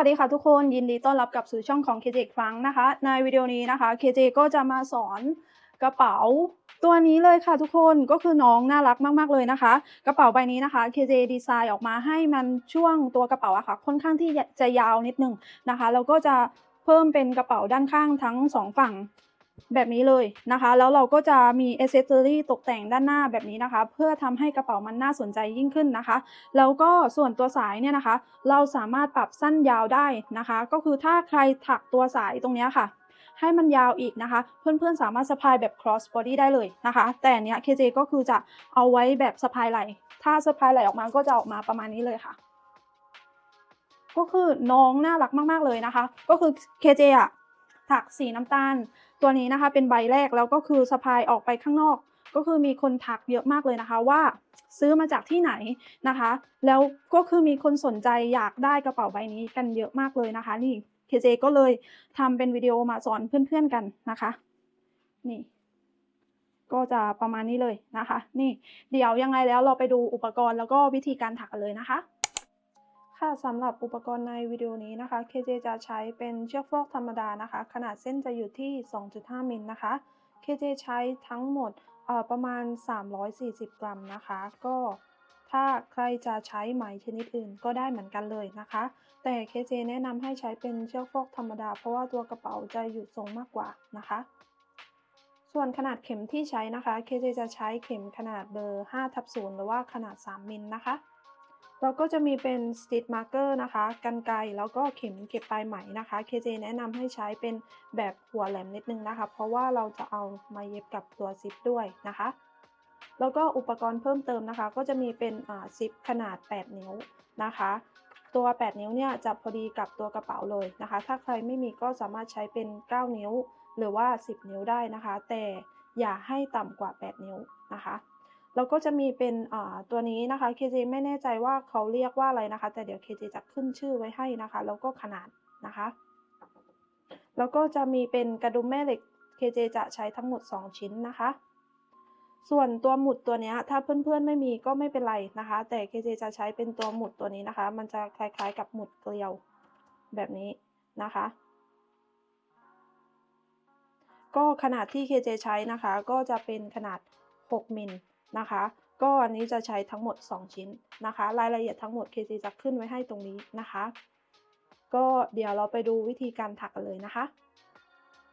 วัสดีค่ะทุกคนยินดีต้อนรับกลับสู่ช่องของ KJ อีกครั้งนะคะในวิดีโอนี้นะคะ KJ ก็จะมาสอนกระเป๋าตัวนี้เลยค่ะทุกคนก็คือน้องน่ารักมากๆเลยนะคะกระเป๋าใบนี้นะคะ KJ ดีไซน์ออกมาให้มันช่วงตัวกระเป๋าอะค่ะค่อนข้างที่จะยาวนิดนึงนะคะแล้วก็จะเพิ่มเป็นกระเป๋าด้านข้างทั้ง2ฝั่งแบบนี้เลยนะคะแล้วเราก็จะมีแอกเซสซอรีตกแต่งด้านหน้าแบบนี้นะคะเพื่อทำให้กระเป๋ามันน่าสนใจยิ่งขึ้นนะคะแล้วก็ส่วนตัวสายเนี่ยนะคะเราสามารถปรับสั้นยาวได้นะคะก็คือถ้าใครถักตัวสายตรงนี้ค่ะให้มันยาวอีกนะคะเพื่อนๆสามารถสะพายแบบ cross body ได้เลยนะคะแต่อันเนี้ย KJ ก็คือจะเอาไว้แบบสะพายไหล่ถ้าสะพายไหล่ออกมาก็จะออกมาประมาณนี้เลยค่ะก็คือน้องน่ารักมากๆเลยนะคะก็คือ KJ อะถักสีน้ำตาลตัวนี้นะคะเป็นใบแรกแล้วก็คือสะพายออกไปข้างนอกก็คือมีคนทักเยอะมากเลยนะคะว่าซื้อมาจากที่ไหนนะคะแล้วก็คือมีคนสนใจอยากได้กระเป๋าใบนี้กันเยอะมากเลยนะคะนี่ KJ ก็เลยทำเป็นวิดีโอมาสอนเพื่อนๆกันนะคะนี่ก็จะประมาณนี้เลยนะคะนี่เดี๋ยวยังไงแล้วเราไปดูอุปกรณ์แล้วก็วิธีการถักกันเลยนะคะ ค่ะสำหรับอุปกรณ์ในวิดีโอนี้นะคะ KJ จะใช้เป็นเชือกฟอกธรรมดานะคะขนาดเส้นจะอยู่ที่ 2.5 มิลนะคะ KJ ใช้ทั้งหมดประมาณ 340 กรัมนะคะก็ถ้าใครจะใช้ไหมชนิดอื่นก็ได้เหมือนกันเลยนะคะแต่ KJ แนะนำให้ใช้เป็นเชือกฟอกธรรมดาเพราะว่าตัวกระเป๋าจะอยู่ทรงมากกว่านะคะส่วนขนาดเข็มที่ใช้นะคะ KJ จะใช้เข็มขนาดเบอร์ 5/0 หรือว่าขนาด 3 มิลนะคะ เราก็จะมีเป็น Stitch Marker นะคะกรรไกรแล้วก็เข็มเก็บปลายไหมนะคะ KJ แนะนำให้ใช้เป็นแบบหัวแหลมนิดนึงนะคะเพราะว่าเราจะเอามาเย็บกับตัวซิปด้วยนะคะแล้วก็อุปกรณ์เพิ่มเติมนะคะก็จะมีเป็นซิปขนาด 8 นิ้วนะคะตัว 8 นิ้วเนี่ยจะพอดีกับตัวกระเป๋าเลยนะคะถ้าใครไม่มีก็สามารถใช้เป็น 9 นิ้วหรือว่า 10 นิ้วได้นะคะแต่อย่าให้ต่ำกว่า 8 นิ้วนะคะแล้วก็จะมีเป็นตัวนี้นะคะ KJ ไม่แน่ใจว่าเขาเรียกว่าอะไรนะคะแต่เดี๋ยว KJ จะขึ้นชื่อไว้ให้นะคะแล้วก็ขนาดนะคะแล้วก็จะมีเป็นกระดุมแม่เหล็ก KJ จะใช้ทั้งหมด2ชิ้นนะคะส่วนตัวหมุดตัวนี้ถ้าเพื่อนๆไม่มีก็ไม่เป็นไรนะคะแต่ KJ จะใช้เป็นตัวหมุดตัวนี้นะคะมันจะคล้ายๆกับหมุดเกลียวแบบนี้นะคะก็ขนาดที่ KJ ใช้นะคะก็จะเป็นขนาด 6 มิลนะคะก็อันนี้จะใช้ทั้งหมด2ชิ้นนะคะรายละเอียดทั้งหมด KJ จะขึ้นไว้ให้ตรงนี้นะคะก็เดี๋ยวเราไปดูวิธีการถักกันเลยนะคะ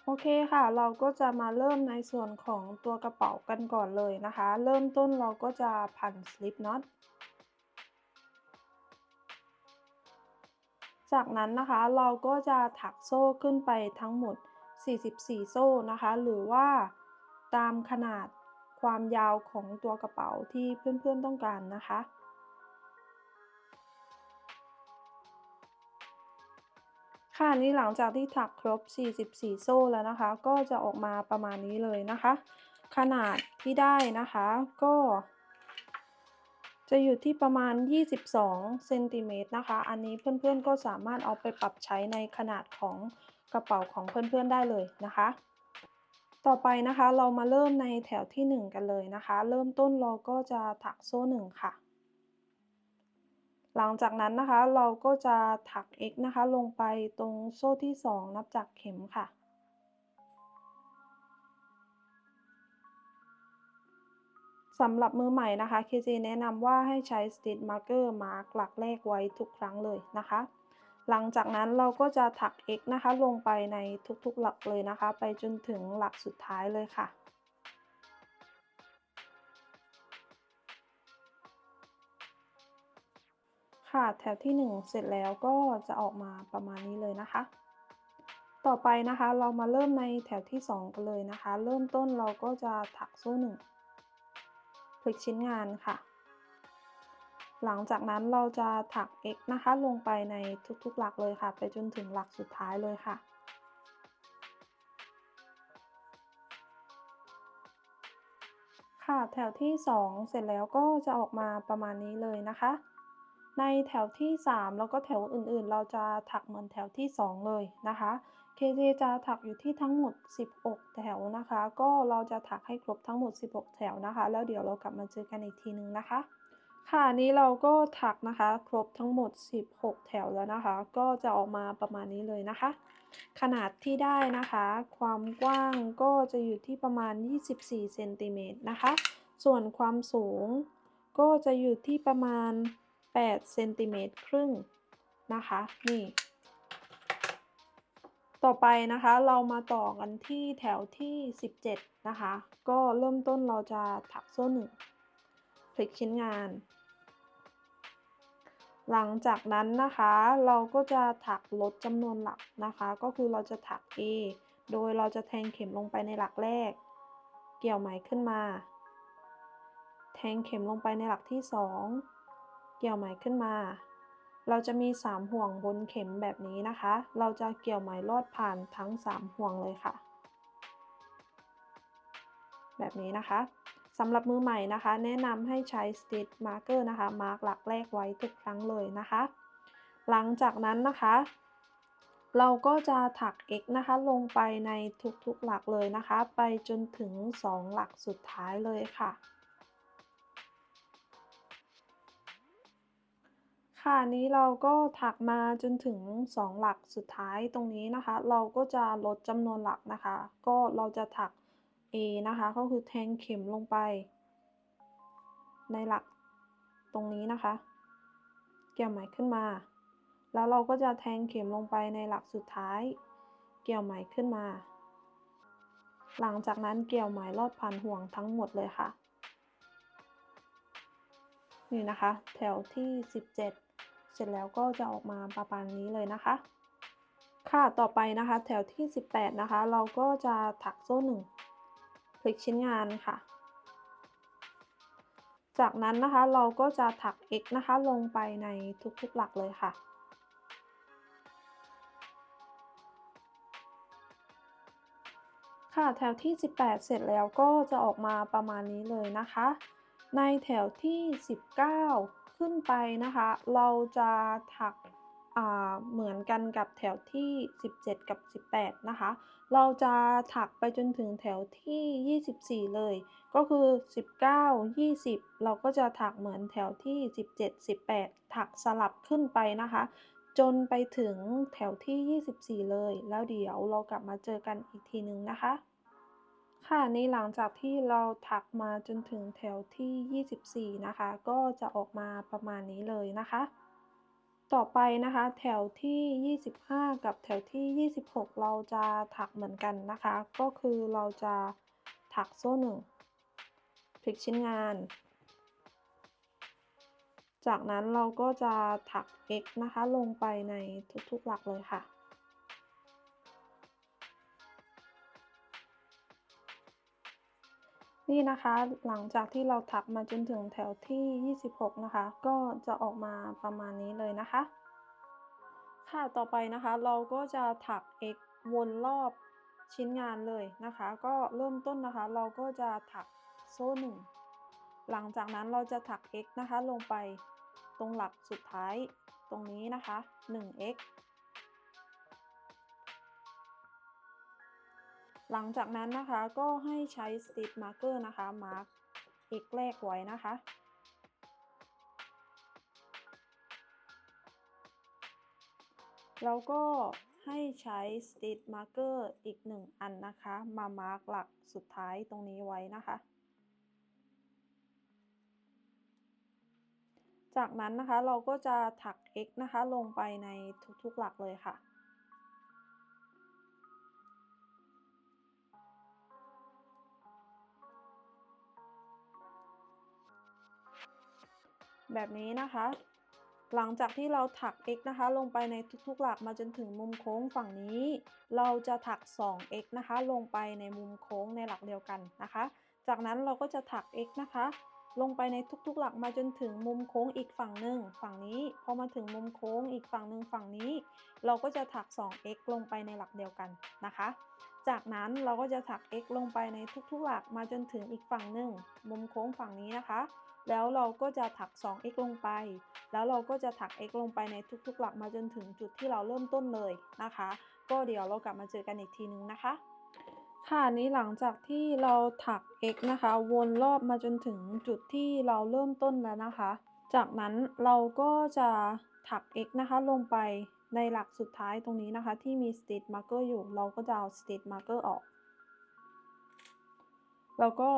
โอเคค่ะเราก็จะมาเริ่มในส่วนของตัวกระเป๋ากันก่อนเลยนะคะเริ่มต้นเราก็จะพันสลิปน็อตจากนั้นนะคะเราก็จะถักโซ่ขึ้นไปทั้งหมด44โซ่นะคะหรือว่าตามขนาดความยาวของตัวกระเป๋าที่เพื่อนๆต้องการนะคะค่ะนี่หลังจากที่ถักครบ44โซ่แล้วนะคะก็จะออกมาประมาณนี้เลยนะคะขนาดที่ได้นะคะก็จะอยู่ที่ประมาณ22เซนติเมตรนะคะอันนี้เพื่อนๆก็สามารถเอาไปปรับใช้ในขนาดของกระเป๋าของเพื่อนๆได้เลยนะคะ ต่อไปนะคะเรามาเริ่มในแถวที่1กันเลยนะคะเริ่มต้นเราก็จะถักโซ่1ค่ะหลังจากนั้นนะคะเราก็จะถัก X นะคะลงไปตรงโซ่ที่2นับจากเข็มค่ะสำหรับมือใหม่นะคะ KJ แนะนำว่าให้ใช้ Stitch Marker มาร์กหลักแรกไว้ทุกครั้งเลยนะคะหลังจากนั้นเราก็จะถัก X นะคะลงไปในทุกๆหลักเลยนะคะไปจนถึงหลักสุดท้ายเลยค่ะ ค่ะแถวที่1เสร็จแล้วก็จะออกมาประมาณนี้เลยนะคะต่อไปนะคะเรามาเริ่มในแถวที่2กันเลยนะคะเริ่มต้นเราก็จะถักโซ่1พลิกชิ้นงานค่ะหลังจากนั้นเราจะถัก X นะคะลงไปในทุกๆหลักเลยค่ะไปจนถึงหลักสุดท้ายเลยค่ะค่ะแถวที่2เสร็จแล้วก็จะออกมาประมาณนี้เลยนะคะในแถวที่3แล้วก็แถวอื่นๆเราจะถักเหมือนแถวที่2เลยนะคะ KJ จะถักอยู่ที่ทั้งหมด16แถวนะคะก็เราจะถักให้ครบทั้งหมด16แถวนะคะแล้วเดี๋ยวเรากลับมาเจอกันอีกทีนึงนะคะ ค่ะนี้เราก็ถักนะคะครบทั้งหมด16แถวแล้วนะคะก็จะออกมาประมาณนี้เลยนะคะขนาดที่ได้นะคะความกว้างก็จะอยู่ที่ประมาณ24เซนติเมตรนะคะส่วนความสูงก็จะอยู่ที่ประมาณ8เซนติเมตรครึ่งนะคะนี่ต่อไปนะคะเรามาต่อกันที่แถวที่17นะคะก็เริ่มต้นเราจะถักโซ่1พลิกชิ้นงานหลังจากนั้นนะคะเราก็จะถักลดจำนวนหลักนะคะก็คือเราจะถัก A โดยเราจะแทงเข็มลงไปในหลักแรกเกี่ยวไหมขึ้นมาแทงเข็มลงไปในหลักที่2เกี่ยวไหมขึ้นมาเราจะมี3ห่วงบนเข็มแบบนี้นะคะเราจะเกี่ยวไหมลอดผ่านทั้ง3ห่วงเลยค่ะแบบนี้นะคะสำหรับมือใหม่นะคะแนะนำให้ใช้ Stitch Marker นะคะมาร์กหลักแรกไว้ทุกครั้งเลยนะคะหลังจากนั้นนะคะเราก็จะถัก x นะคะลงไปในทุกๆหลักเลยนะคะไปจนถึง2หลักสุดท้ายเลยค่ะค่ะนี้เราก็ถักมาจนถึง2หลักสุดท้ายตรงนี้นะคะเราก็จะลดจำนวนหลักนะคะก็เราจะถัก A นะคะก็คือแทงเข็มลงไปในหลักตรงนี้นะคะเกี่ยวไหมขึ้นมาแล้วเราก็จะแทงเข็มลงไปในหลักสุดท้ายเกี่ยวไหมขึ้นมาหลังจากนั้นเกี่ยวไหมลอดผ่านห่วงทั้งหมดเลยค่ะนี่นะคะแถวที่17เสร็จแล้วก็จะออกมาประมาณนี้เลยนะคะค่ะต่อไปนะคะแถวที่18นะคะเราก็จะถักโซ่1พลิกชิ้นงานค่ะจากนั้นนะคะเราก็จะถัก x นะคะลงไปในทุกๆหลักเลยค่ะค่ะแถวที่18เสร็จแล้วก็จะออกมาประมาณนี้เลยนะคะในแถวที่19ขึ้นไปนะคะเราจะถักเหมือนกันกับแถวที่17กับ18นะคะเราจะถักไปจนถึงแถวที่24เลยก็คือ19 20เราก็จะถักเหมือนแถวที่17 18ถักสลับขึ้นไปนะคะจนไปถึงแถวที่24เลยแล้วเดี๋ยวเรากลับมาเจอกันอีกทีนึงนะคะค่ะนี่หลังจากที่เราถักมาจนถึงแถวที่24นะคะก็จะออกมาประมาณนี้เลยนะคะ ต่อไปนะคะแถวที่25กับแถวที่26เราจะถักเหมือนกันนะคะก็คือเราจะถักโซ่1พลิกชิ้นงานจากนั้นเราก็จะถัก x นะคะลงไปในทุกๆหลักเลยค่ะนี่นะคะหลังจากที่เราถักมาจนถึงแถวที่26นะคะก็จะออกมาประมาณนี้เลยนะคะค่ะต่อไปนะคะเราก็จะถัก x วนรอบชิ้นงานเลยนะคะก็เริ่มต้นนะคะเราก็จะถักโซ่1หลังจากนั้นเราจะถัก x นะคะลงไปตรงหลักสุดท้ายตรงนี้นะคะ1 x หลังจากนั้นนะคะก็ให้ใช้ Stitch Marker นะคะมาร์ก x แรกไว้นะคะแล้วก็ให้ใช้ Stitch Marker อีก1อันนะคะมามาร์กหลักสุดท้ายตรงนี้ไว้นะคะจากนั้นนะคะเราก็จะถัก x นะคะลงไปในทุกๆหลักเลยค่ะแบบนี้นะคะหลังจากที่เราถัก x นะคะลงไปในทุกๆหลักมาจนถึงมุมโค้งฝั่งนี้เราจะถัก 2x นะคะลงไปในมุมโค้งในหลักเดียวกันนะคะจากนั้นเราก็จะถัก x นะคะลงไปในทุกๆหลักมาจนถึงมุมโค้งอีกฝั่งหนึ่งฝั่งนี้พอมาถึงมุมโค้งอีกฝั่งหนึ่งฝั่งนี้เราก็จะถัก 2x ลงไปในหลักเดียวกันนะคะจากนั้นเราก็จะถัก x ลงไปในทุกๆหลักมาจนถึงอีกฝั่งหนึ่งมุมโค้งฝั่งนี้นะคะแล้วเราก็จะถัก 2x ลงไปแล้วเราก็จะถัก x ลงไปในทุกๆหลักมาจนถึงจุดที่เราเริ่มต้นเลยนะคะก็เดี๋ยวเรากลับมาเจอกันอีกทีนึงนะคะค่ะนี้หลังจากที่เราถัก x นะคะวนรอบมาจนถึงจุดที่เราเริ่มต้นแล้วนะคะ จากนั้นเราก็จะถัก x นะคะลงไปในหลักสุดท้ายตรงนี้นะคะที่มี stitch marker อยู่เราก็จะเอา stitch marker ออกแล้วก็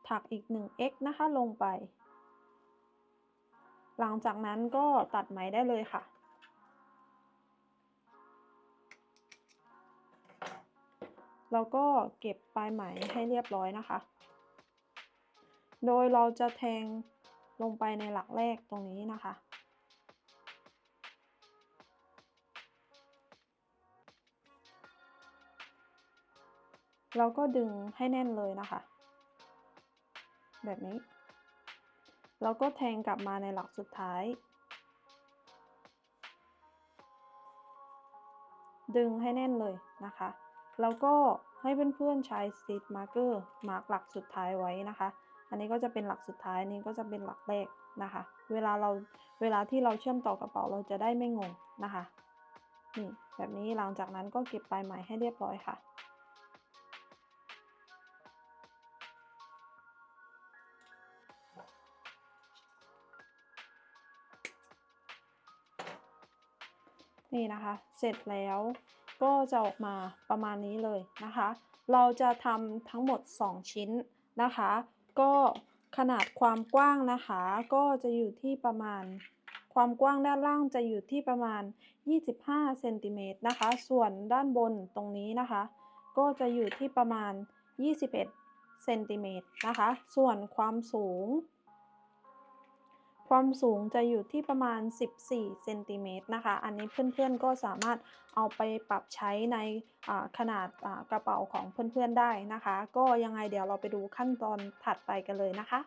ถักอีก1 x นะคะลงไปหลังจากนั้นก็ตัดไหมได้เลยค่ะแล้วก็เก็บปลายไหมให้เรียบร้อยนะคะโดยเราจะแทงลงไปในหลักแรกตรงนี้นะคะแล้วก็ดึงให้แน่นเลยนะคะแบบนี้แล้วก็แทงกลับมาในหลักสุดท้ายดึงให้แน่นเลยนะคะแล้วก็ให้เพื่อนๆใช้ stitch marker มาร์กหลักสุดท้ายไว้นะคะอันนี้ก็จะเป็นหลักสุดท้ายนี้ก็จะเป็นหลักแรกนะคะเวลาที่เราเชื่อมต่อกระเป๋าเราจะได้ไม่งงนะคะนี่แบบนี้หลังจากนั้นก็เก็บปลายไหมให้เรียบร้อยค่ะนี่นะคะเสร็จแล้วก็จะออกมาประมาณนี้เลยนะคะเราจะทำทั้งหมด2ชิ้นนะคะก็ขนาดความกว้างนะคะก็จะอยู่ที่ประมาณความกว้างด้านล่างจะอยู่ที่ประมาณ25เซนติเมตรนะคะส่วนด้านบนตรงนี้นะคะก็จะอยู่ที่ประมาณ21เซนติเมตรนะคะส่วนความสูงจะอยู่ที่ประมาณ14เซนติเมตรนะคะอันนี้เพื่อนๆก็สามารถเอาไปปรับใช้ในขนาดกระเป๋าของเพื่อนๆได้นะคะก็ยังไงเดี๋ยวเราไปดูขั้นตอนถัดไปกันเลยนะคะ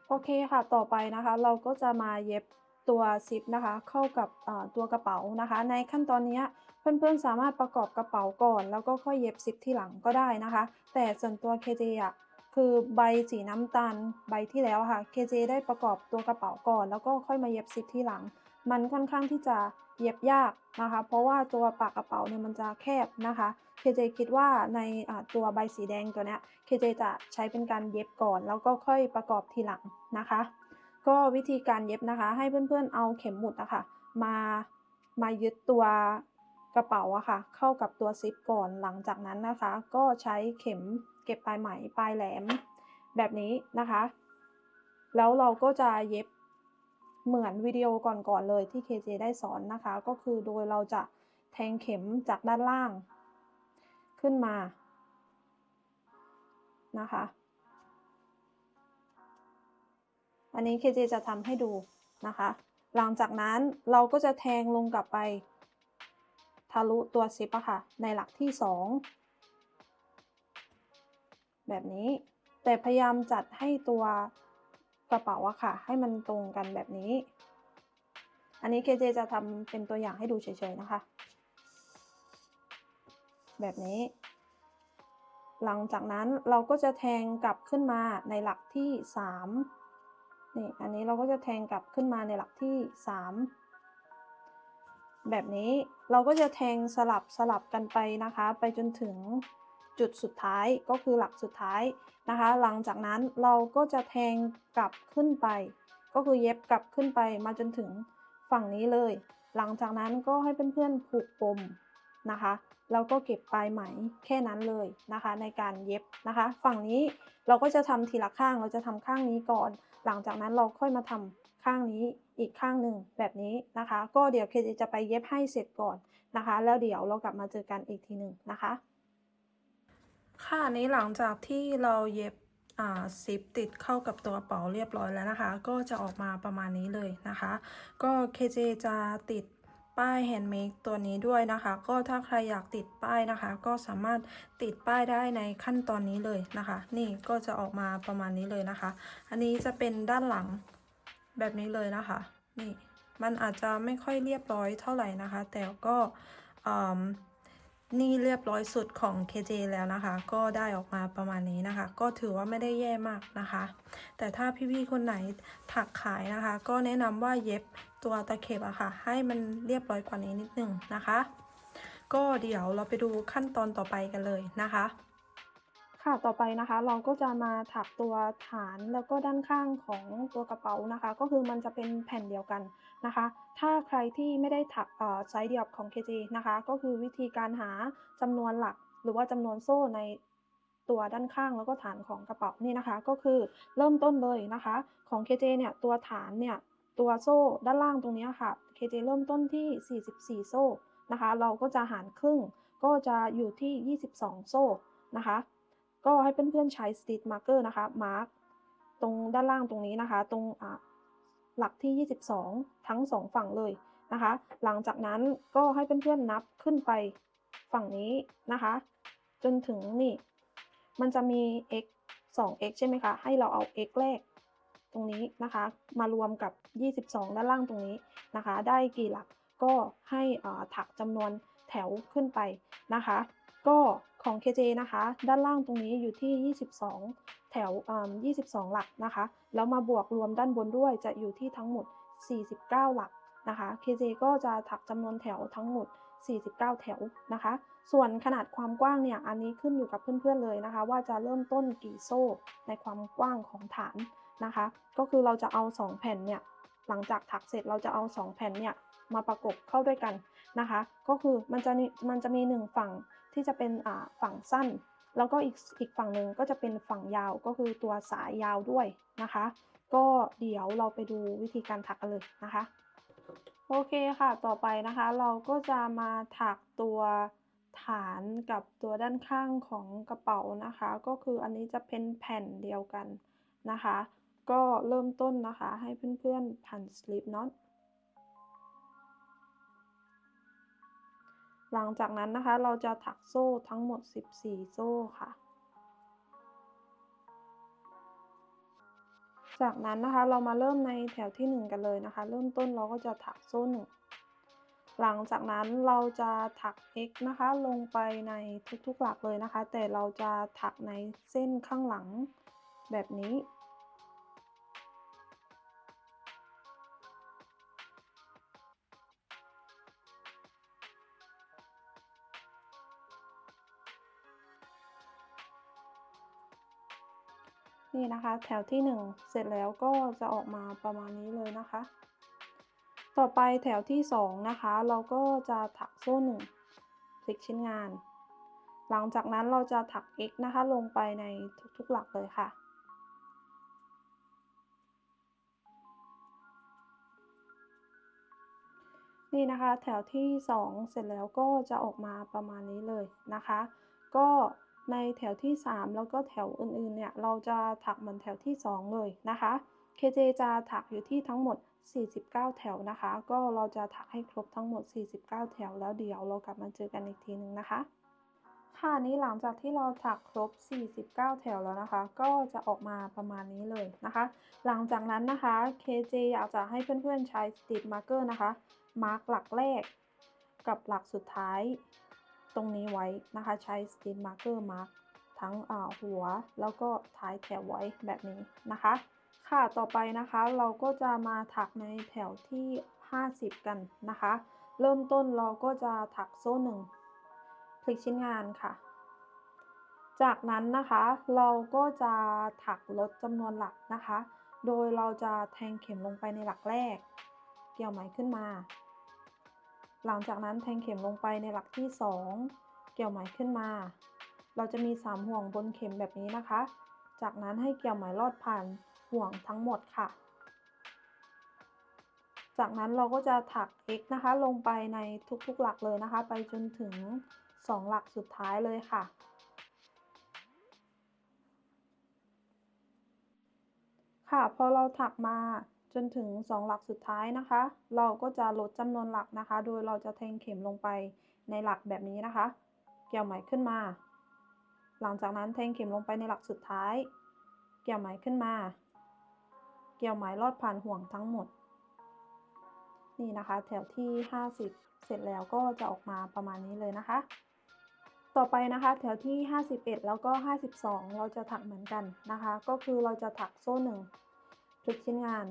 โอเคค่ะต่อไปนะคะเราก็จะมาเย็บตัวซิปนะคะเข้ากับตัวกระเป๋านะคะในขั้นตอนนี้เพื่อนๆสามารถประกอบกระเป๋าก่อนแล้วก็ค่อยเย็บซิปที่หลังก็ได้นะคะแต่ส่วนตัว KJ อ่ะคือใบสีน้ำตาลใบที่แล้วค่ะ KJ ได้ประกอบตัวกระเป๋าก่อนแล้วก็ค่อยมาเย็บซิปที่หลังมันค่อนข้างที่จะเย็บยากนะคะเพราะว่าตัวปากกระเป๋าเนี่ยมันจะแคบนะคะ KJ คิดว่าในตัวใบสีแดงตัวเนี้ย KJ จะใช้เป็นการเย็บก่อนแล้วก็ค่อยประกอบทีหลังนะคะก็วิธีการเย็บนะคะให้เพื่อนๆเอาเข็มหมุดอะค่ะมายึดตัวกระเป๋าอะค่ะเข้ากับตัวซิปก่อนหลังจากนั้นนะคะก็ใช้เข็มเก็บปลายไหมปลายแหลมแบบนี้นะคะแล้วเราก็จะเย็บเหมือนวิดีโอก่อนเลยที่ KJ ได้สอนนะคะก็คือโดยเราจะแทงเข็มจากด้านล่างขึ้นมานะคะอันนี้ KJ จะทำให้ดูนะคะหลังจากนั้นเราก็จะแทงลงกลับไปทะลุตัวซิปอะค่ะในหลักที่2แบบนี้แต่พยายามจัดให้ตัวกระเป๋าอะค่ะให้มันตรงกันแบบนี้อันนี้ KJ จะทำเป็นตัวอย่างให้ดูเฉยๆนะคะแบบนี้หลังจากนั้นเราก็จะแทงกลับขึ้นมาในหลักที่3นี่อันนี้เราก็จะแทงกลับขึ้นมาในหลักที่3แบบนี้เราก็จะแทงสลับกันไปนะคะไปจนถึงจุดสุดท้ายก็คือหลักสุดท้ายนะคะหลังจากนั้นเราก็จะแทงกลับขึ้นไปก็คือเย็บกลับขึ้นไปมาจนถึงฝั่งนี้เลยหลังจากนั้นก็ให้เพื่อนๆผูกปมนะคะแล้วก็เก็บปลายไหมแค่นั้นเลยนะคะในการเย็บนะคะฝั่งนี้เราก็จะทำทีละข้างเราจะทำข้างนี้ก่อนหลังจากนั้นเราค่อยมาทำข้างนี้อีกข้างหนึ่งแบบนี้นะคะก็เดี๋ยวเคจะไปเย็บให้เสร็จก่อนนะคะแล้วเดี๋ยวเรากลับมาเจอกันอีกทีหนึ่งนะคะค่ะนี้หลังจากที่เราเย็บซิปติดเข้ากับตัวกระเป๋าเรียบร้อยแล้วนะคะก็จะออกมาประมาณนี้เลยนะคะก็KJจะติดป้ายแฮนด์เมดตัวนี้ด้วยนะคะก็ถ้าใครอยากติดป้ายนะคะก็สามารถติดป้ายได้ในขั้นตอนนี้เลยนะคะนี่ก็จะออกมาประมาณนี้เลยนะคะอันนี้จะเป็นด้านหลังแบบนี้เลยนะคะนี่มันอาจจะไม่ค่อยเรียบร้อยเท่าไหร่นะคะแต่ก็นี่เรียบร้อยสุดของ KJ แล้วนะคะก็ได้ออกมาประมาณนี้นะคะก็ถือว่าไม่ได้แย่มากนะคะแต่ถ้าพี่ๆคนไหนถักขายนะคะก็แนะนำว่าเย็บตัวตะเข็บอะค่ะให้มันเรียบร้อยกว่านี้นิดนึงนะคะก็เดี๋ยวเราไปดูขั้นตอนต่อไปกันเลยนะคะ ค่ะต่อไปนะคะเราก็จะมาถักตัวฐานแล้วก็ด้านข้างของตัวกระเป๋านะคะก็คือมันจะเป็นแผ่นเดียวกันนะคะถ้าใครที่ไม่ได้ถักไซส์เดียวของ KJ นะคะก็คือวิธีการหาจำนวนหลักหรือว่าจำนวนโซ่ในตัวด้านข้างแล้วก็ฐานของกระเป๋านี่นะคะก็คือเริ่มต้นเลยนะคะของ KJ เนี่ยตัวฐานเนี่ยตัวโซ่ด้านล่างตรงนี้ค่ะ KJ เริ่มต้นที่44โซ่นะคะเราก็จะหารครึ่งก็จะอยู่ที่22โซ่นะคะก็ให้เพื่อนๆใช้ Stitch Marker นะคะมาร์กตรงด้านล่างตรงนี้นะคะตรงหลักที่22ทั้ง2ฝั่งเลยนะคะหลังจากนั้นก็ให้เพื่อนๆนับขึ้นไปฝั่งนี้นะคะจนถึงนี่มันจะมี x 2x ใช่ไหมคะให้เราเอา x แรกตรงนี้นะคะมารวมกับ22ด้านล่างตรงนี้นะคะได้กี่หลักก็ให้ถักจำนวนแถวขึ้นไปนะคะก็ของ KJ นะคะด้านล่างตรงนี้อยู่ที่22แถว22หลักนะคะแล้วมาบวกรวมด้านบนด้วยจะอยู่ที่ทั้งหมด49หลักนะคะ KJ ก็จะถักจำนวนแถวทั้งหมด49แถวนะคะส่วนขนาดความกว้างเนี่ยอันนี้ขึ้นอยู่กับเพื่อนๆเลยนะคะว่าจะเริ่มต้นกี่โซ่ในความกว้างของฐานนะคะก็คือเราจะเอา2แผ่นเนี่ยหลังจากถักเสร็จเราจะเอา2แผ่นเนี่ยมาประกบเข้าด้วยกันนะคะก็คือมันจะมี1ฝั่งที่จะเป็นฝั่งสั้นแล้วก็อีกฝั่งหนึ่งก็จะเป็นฝั่งยาวก็คือตัวสายยาวด้วยนะคะก็เดี๋ยวเราไปดูวิธีการถักกันเลยนะคะโอเคค่ะต่อไปนะคะเราก็จะมาถักตัวฐานกับตัวด้านข้างของกระเป๋านะคะก็คืออันนี้จะเป็นแผ่นเดียวกันนะคะก็เริ่มต้นนะคะให้เพื่อนๆพันสลิปน็อตหลังจากนั้นนะคะเราจะถักโซ่ทั้งหมด14โซ่ค่ะจากนั้นนะคะเรามาเริ่มในแถวที่1กันเลยนะคะเริ่มต้นเราก็จะถักโซ่1หลังจากนั้นเราจะถัก x นะคะลงไปในทุกๆหลักเลยนะคะแต่เราจะถักในเส้นข้างหลังแบบนี้นี่นะคะแถวที่1เสร็จแล้วก็จะออกมาประมาณนี้เลยนะคะต่อไปแถวที่2นะคะเราก็จะถักโซ่1พลิกชิ้นงานหลังจากนั้นเราจะถัก x นะคะลงไปในทุกๆหลักเลยค่ะนี่นะคะแถวที่2เสร็จแล้วก็จะออกมาประมาณนี้เลยนะคะก็ในแถวที่3แล้วก็แถวอื่นๆเนี่ยเราจะถักเหมือนแถวที่2เลยนะคะ KJ จะถักอยู่ที่ทั้งหมด49แถวนะคะก็เราจะถักให้ครบทั้งหมด49แถวแล้วเดี๋ยวเรากลับมาเจอกันอีกทีนึงนะคะค่ะนี่หลังจากที่เราถักครบ49แถวแล้วนะคะก็จะออกมาประมาณนี้เลยนะคะหลังจากนั้นนะคะ KJ อยากจะให้เพื่อนๆใช้ Stitch Marker นะคะมาร์กหลักแรกกับหลักสุดท้ายตรงนี้ไว้นะคะใช้ Stitch Marker มาร์กทั้งหัวแล้วก็ท้ายแถวไว้แบบนี้นะคะค่ะต่อไปนะคะเราก็จะมาถักในแถวที่50กันนะคะเริ่มต้นเราก็จะถักโซ่1พลิกชิ้นงานค่ะจากนั้นนะคะเราก็จะถักลดจำนวนหลักนะคะโดยเราจะแทงเข็มลงไปในหลักแรกเกี่ยวไหมขึ้นมาหลังจากนั้นแทงเข็มลงไปในหลักที่2เกี่ยวไหมขึ้นมาเราจะมี3ห่วงบนเข็มแบบนี้นะคะจากนั้นให้เกี่ยวไหมลอดผ่านห่วงทั้งหมดค่ะจากนั้นเราก็จะถัก x นะคะลงไปในทุกๆหลักเลยนะคะไปจนถึง2หลักสุดท้ายเลยค่ะค่ะพอเราถักมาจนถึง2หลักสุดท้ายนะคะเราก็จะลดจำนวนหลักนะคะโดยเราจะแทงเข็มลงไปในหลักแบบนี้นะคะเกี่ยวไหมขึ้นมาหลังจากนั้นแทงเข็มลงไปในหลักสุดท้ายเกี่ยวไหมขึ้นมาเกี่ยวไหมลอดผ่านห่วงทั้งหมดนี่นะคะแถวที่50เสร็จแล้วก็จะออกมาประมาณนี้เลยนะคะต่อไปนะคะแถวที่51แล้วก็52เราจะถักเหมือนกันนะคะก็คือเราจะถักโซ่1พลิกชิ้นงาน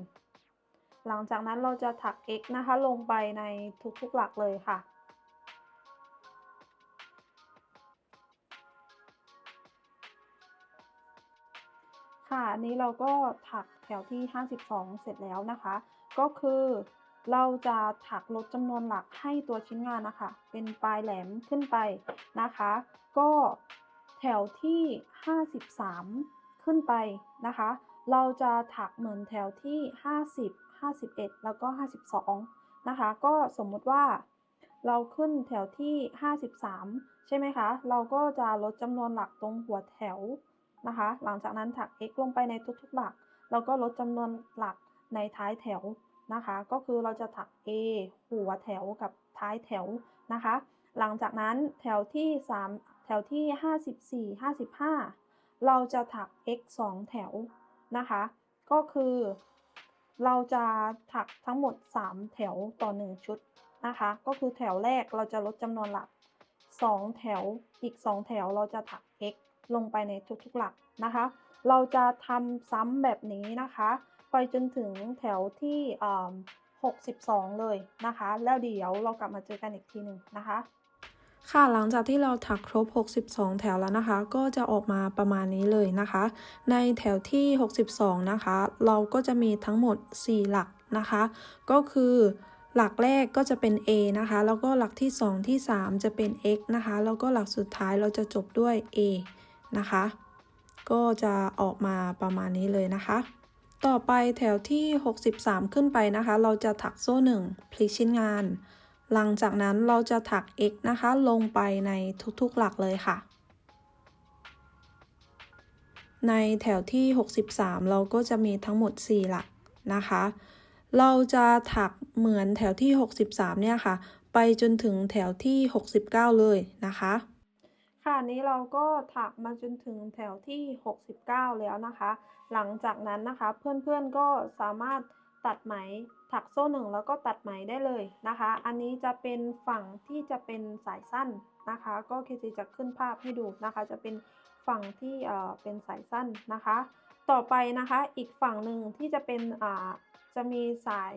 หลังจากนั้นเราจะถัก x นะคะลงไปในทุกๆหลักเลยค่ะ ค่ะอันนี้เราก็ถักแถวที่52เสร็จแล้วนะคะก็คือเราจะถักลดจำนวนหลักให้ตัวชิ้นงานนะคะเป็นปลายแหลมขึ้นไปนะคะก็แถวที่53ขึ้นไปนะคะเราจะถักเหมือนแถวที่50 51แล้วก็52นะคะก็สมมุติว่าเราขึ้นแถวที่53ใช่ไหมคะเราก็จะลดจำนวนหลักตรงหัวแถวนะคะหลังจากนั้นถัก x ลงไปในทุกๆหลักแล้วก็ลดจำนวนหลักในท้ายแถวนะคะก็คือเราจะถัก a หัวแถวกับท้ายแถวนะคะหลังจากนั้นแถวที่3แถวที่54 55เราจะถัก x 2แถวนะคะก็คือเราจะถักทั้งหมด3แถวต่อ1ชุดนะคะก็คือแถวแรกเราจะลดจำนวนหลัก2แถวอีก2แถวเราจะถัก x ลงไปในทุกๆหลักนะคะเราจะทำซ้ำแบบนี้นะคะไปจนถึงแถวที่62เลยนะคะแล้วเดี๋ยวเรากลับมาเจอกันอีกทีหนึ่งนะคะค่ะหลังจากที่เราถักครบ62แถวแล้วนะคะก็จะออกมาประมาณนี้เลยนะคะในแถวที่62นะคะเราก็จะมีทั้งหมด4หลักนะคะก็คือหลักแรกก็จะเป็น A นะคะแล้วก็หลักที่2ที่3จะเป็น X นะคะแล้วก็หลักสุดท้ายเราจะจบด้วย A นะคะก็จะออกมาประมาณนี้เลยนะคะต่อไปแถวที่63ขึ้นไปนะคะเราจะถักโซ่1พลิกชิ้นงานหลังจากนั้นเราจะถัก x นะคะลงไปในทุกๆหลักเลยค่ะในแถวที่63เราก็จะมีทั้งหมด4หลักนะคะเราจะถักเหมือนแถวที่63เนี่ยค่ะไปจนถึงแถวที่69เลยนะคะค่ะนี้เราก็ถักมาจนถึงแถวที่69แล้วนะคะหลังจากนั้นนะคะเพื่อนๆก็สามารถตัดไหมถักโซ่1แล้วก็ตัดไหมได้เลยนะคะอันนี้จะเป็นฝั่งที่จะเป็นสายสั้นนะคะก็เคจีจะขึ้นภาพให้ดูนะคะจะเป็นฝั่งที่เป็นสายสั้นนะคะต่อไปนะคะอีกฝั่งหนึ่งที่จะเป็นจะมีสาย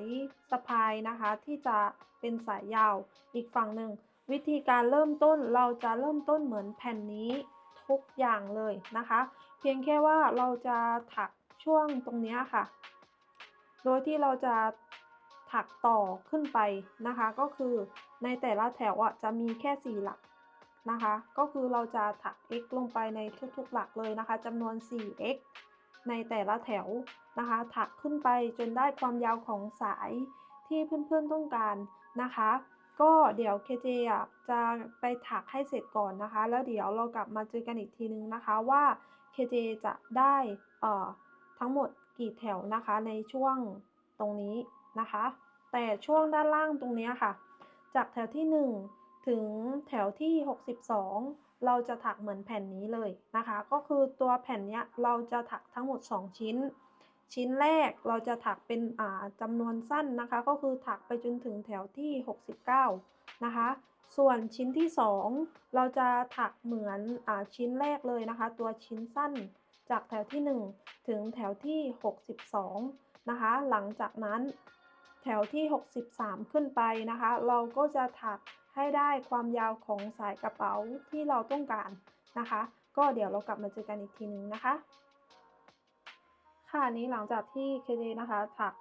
สะพายนะคะที่จะเป็นสายยาวอีกฝั่งหนึ่งวิธีการเริ่มต้นเราจะเริ่มต้นเหมือนแผ่นนี้ทุกอย่างเลยนะคะเพียงแค่ว่าเราจะถักช่วงตรงนี้ค่ะโดยที่เราจะถักต่อขึ้นไปนะคะก็คือในแต่ละแถวจะมีแค่4หลักนะคะก็คือเราจะถัก x ลงไปในทุกๆหลักเลยนะคะจำนวน 4x ในแต่ละแถวนะคะถักขึ้นไปจนได้ความยาวของสายที่เพื่อนๆต้องการนะคะก็เดี๋ยว KJ จะไปถักให้เสร็จก่อนนะคะแล้วเดี๋ยวเรากลับมาเจอกันอีกทีนึงนะคะว่า KJ จะได้ทั้งหมดกี่แถวนะคะในช่วงตรงนี้นะคะแต่ช่วงด้านล่างตรงนี้ค่ะจากแถวที่1ถึงแถวที่62เราจะถักเหมือนแผ่นนี้เลยนะคะก็คือตัวแผ่นนี้เราจะถักทั้งหมด2ชิ้นแรกเราจะถักเป็นจำนวนสั้นนะคะก็คือถักไปจนถึงแถวที่69นะคะส่วนชิ้นที่2เราจะถักเหมือนชิ้นแรกเลยนะคะตัวชิ้นสั้นจากแถวที่1ถึงแถวที่62นะคะหลังจากนั้นแถวที่63ขึ้นไปนะคะเราก็จะถักให้ได้ความยาวของสายกระเป๋าที่เราต้องการนะคะก็เดี๋ยวเรากลับมาเจอกันอีกทีนึงนะคะค่ะนี้หลังจากที่ KJ นะคะถัก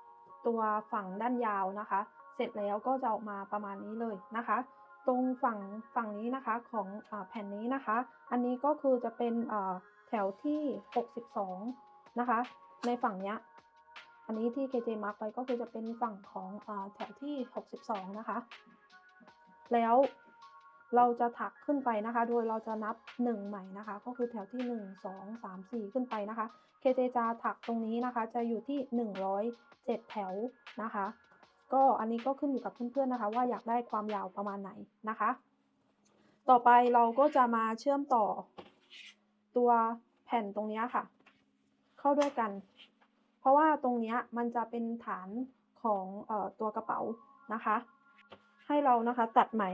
ตัวฝั่งด้านยาวนะคะเสร็จแล้วก็จะออกมาประมาณนี้เลยนะคะตรงฝั่งนี้นะคะของแผ่นนี้นะคะอันนี้ก็คือจะเป็นแถวที่62นะคะในฝั่งเนี้ยอันนี้ที่ KJ มาร์กไปก็คือจะเป็นฝั่งของแถวที่62นะคะแล้วเราจะถักขึ้นไปนะคะโดยเราจะนับ1ใหม่นะคะก็คือแถวที่1 2 3 4ขึ้นไปนะคะ KJ จะถักตรงนี้นะคะจะอยู่ที่107แถวนะคะก็อันนี้ก็ขึ้นอยู่กับเพื่อนๆนะคะว่าอยากได้ความยาวประมาณไหนนะคะต่อไปเราก็จะมาเชื่อมต่อตัวแผ่นตรงนี้ค่ะเข้าด้วยกันเพราะว่าตรงนี้มันจะเป็นฐานของตัวกระเป๋านะคะให้เรานะคะตัดไหม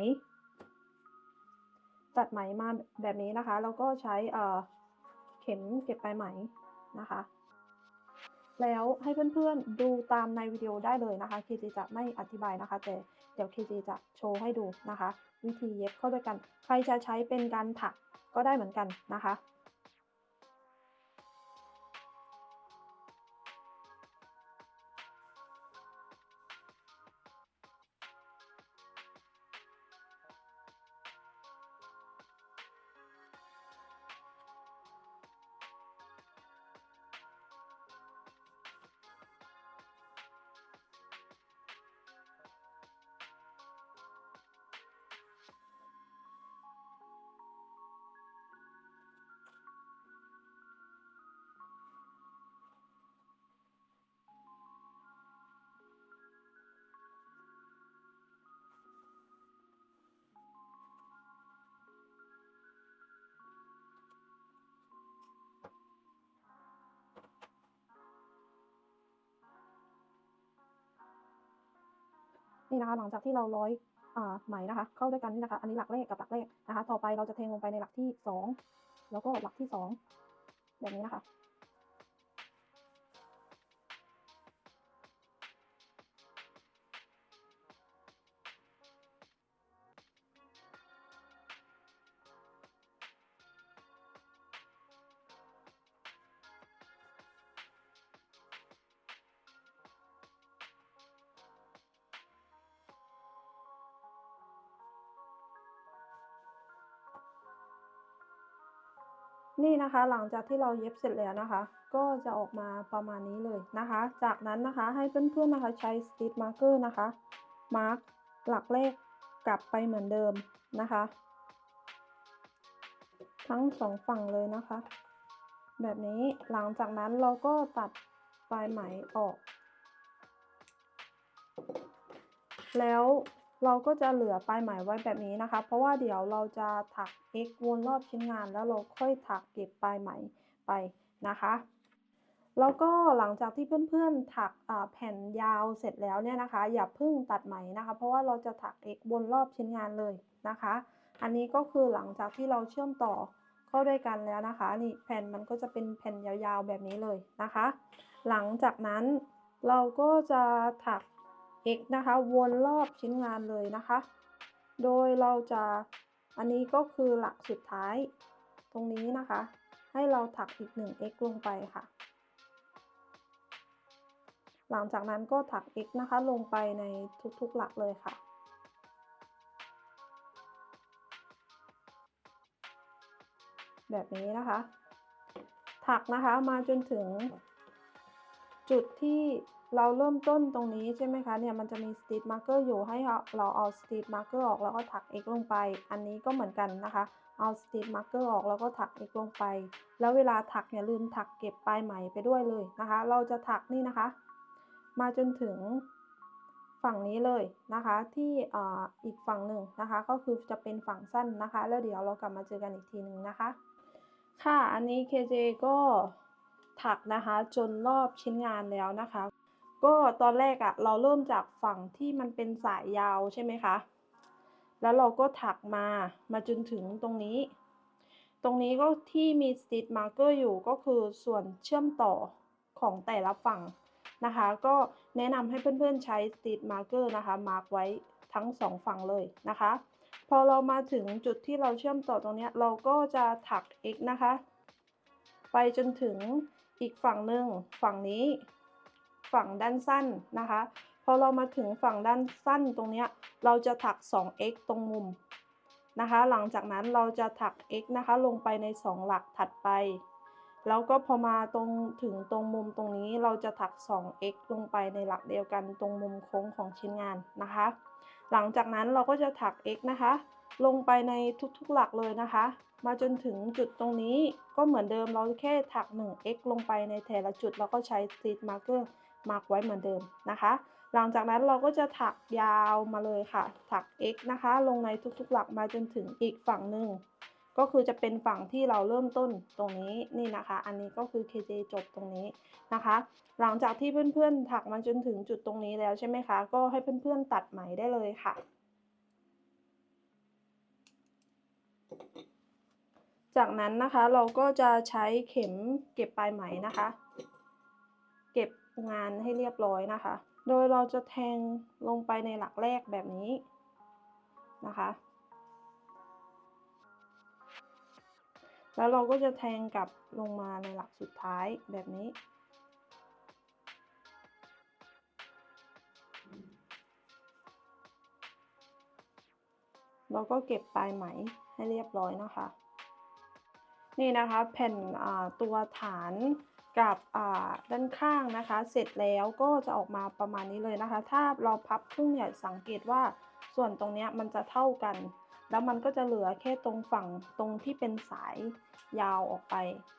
มาแบบนี้นะคะแล้วก็ใช้เข็มเก็บปลายไหมนะคะแล้วให้เพื่อนๆดูตามในวิดีโอได้เลยนะคะ KJ จะไม่อธิบายนะคะแต่เดี๋ยว KJ จะโชว์ให้ดูนะคะวิธีเย็บเข้าด้วยกันใครจะใช้เป็นการถักก็ได้เหมือนกันนะคะ นี่นะคะหลังจากที่เราร้อยไหมนะคะเข้าด้วยกันนี่นะคะอันนี้หลักแรกกับหลักแรกนะคะต่อไปเราจะแทงลงไปในหลักที่2แล้วก็หลักที่2แบบนี้นะคะนี่นะคะหลังจากที่เราเย็บเสร็จแล้วนะคะก็จะออกมาประมาณนี้เลยนะคะจากนั้นนะคะให้เพื่อนๆนะคะใช้สติ๊กมาร์กเกอร์นะคะมาร์กหลักแรกกลับไปเหมือนเดิมนะคะทั้ง2ฝั่งเลยนะคะแบบนี้หลังจากนั้นเราก็ตัดปลายไหมออกแล้วเราก็จะเหลือปลายไหมไว้แบบนี้นะคะเพราะว่าเดี๋ยวเราจะถัก X วนรอบชิ้นงานแล้วเราค่อยถักเก็บปลายไหมไปนะคะแล้วก็หลังจากที่เพื่อนๆถักแผ่นยาวเสร็จแล้วเนี่ยนะคะอย่าเพิ่งตัดไหมนะคะเพราะว่าเราจะถัก X วนรอบชิ้นงานเลยนะคะอันนี้ก็คือหลังจากที่เราเชื่อมต่อเข้าด้วยกันแล้วนะคะนี่แผ่นมันก็จะเป็นแผ่นยาวๆแบบนี้เลยนะคะหลังจากนั้นเราก็จะถักX นะคะวนรอบชิ้นงานเลยนะคะโดยเราจะอันนี้ก็คือหลักสุดท้ายตรงนี้นะคะให้เราถักอีก1 x ลงไปค่ะหลังจากนั้นก็ถัก x นะคะลงไปในทุกๆหลักเลยค่ะแบบนี้นะคะถักนะคะมาจนถึงจุดที่เราเริ่มต้นตรงนี้ใช่ไหมคะเนี่ยมันจะมีสติ๊กมาร์กเกอร์อยู่ให้เราเอาสติ๊กมาร์กเกอร์ออกแล้วก็ถัก x ลงไปอันนี้ก็เหมือนกันนะคะเอาสติ๊กมาร์กเกอร์ออกแล้วก็ถัก x ลงไปแล้วเวลาถักอย่าลืมถักเก็บปลายไหมไปด้วยเลยนะคะเราจะถักนี่นะคะมาจนถึงฝั่งนี้เลยนะคะที่อีกฝั่งหนึ่งนะคะก็คือจะเป็นฝั่งสั้นนะคะแล้วเดี๋ยวเรากลับมาเจอกันอีกทีหนึ่งนะคะค่ะอันนี้ KJ ก็ถักนะคะจนรอบชิ้นงานแล้วนะคะก็ตอนแรกเราเริ่มจากฝั่งที่มันเป็นสายยาวใช่ไหมคะแล้วเราก็ถักมาจนถึงตรงนี้ก็ที่มีสติ๊กมาร์กเกอร์อยู่ก็คือส่วนเชื่อมต่อของแต่ละฝั่งนะคะก็แนะนำให้เพื่อนๆใช้สติ๊กมาร์กเกอร์นะคะมาร์กไว้ทั้ง2ฝั่งเลยนะคะพอเรามาถึงจุดที่เราเชื่อมต่อตรงนี้เราก็จะถัก x นะคะไปจนถึงอีกฝั่งหนึ่งฝั่งนี้ฝั่งด้านสั้นนะคะพอเรามาถึงฝั่งด้านสั้นตรงนี้เราจะถัก 2x ตรงมุมนะคะหลังจากนั้นเราจะถัก x นะคะลงไปใน2หลักถัดไปแล้วก็พอมาถึงตรงมุมตรงนี้เราจะถัก 2x ลงไปในหลักเดียวกันตรงมุมโค้งของชิ้นงานนะคะหลังจากนั้นเราก็จะถัก x นะคะลงไปในทุกๆหลักเลยนะคะมาจนถึงจุดตรงนี้ก็เหมือนเดิมเราแค่ถัก 1x ลงไปในแต่ละจุดแล้วก็ใช้สติ๊กมาร์กเกอร์มาร์กไว้เหมือนเดิมนะคะหลังจากนั้นเราก็จะถักยาวมาเลยค่ะถัก x นะคะลงในทุกๆหลักมาจนถึงอีกฝั่งหนึ่งก็คือจะเป็นฝั่งที่เราเริ่มต้นตรงนี้นี่นะคะอันนี้ก็คือ KJ จบตรงนี้นะคะหลังจากที่เพื่อนๆถักมาจนถึงจุดตรงนี้แล้วใช่ไหมคะก็ให้เพื่อนๆตัดไหมได้เลยค่ะจากนั้นนะคะเราก็จะใช้เข็มเก็บปลายไหมนะคะเก็บงานให้เรียบร้อยนะคะโดยเราจะแทงลงไปในหลักแรกแบบนี้นะคะแล้วเราก็จะแทงกลับลงมาในหลักสุดท้ายแบบนี้เราก็เก็บปลายไหมให้เรียบร้อยนะคะนี่นะคะแผ่นตัวฐานกับด้านข้างนะคะเสร็จแล้วก็จะออกมาประมาณนี้เลยนะคะถ้าเราพับครึ่งเนี่ยสังเกตว่าส่วนตรงนี้มันจะเท่ากันแล้วมันก็จะเหลือแค่ตรงฝั่งตรงที่เป็นสายยาวออกไป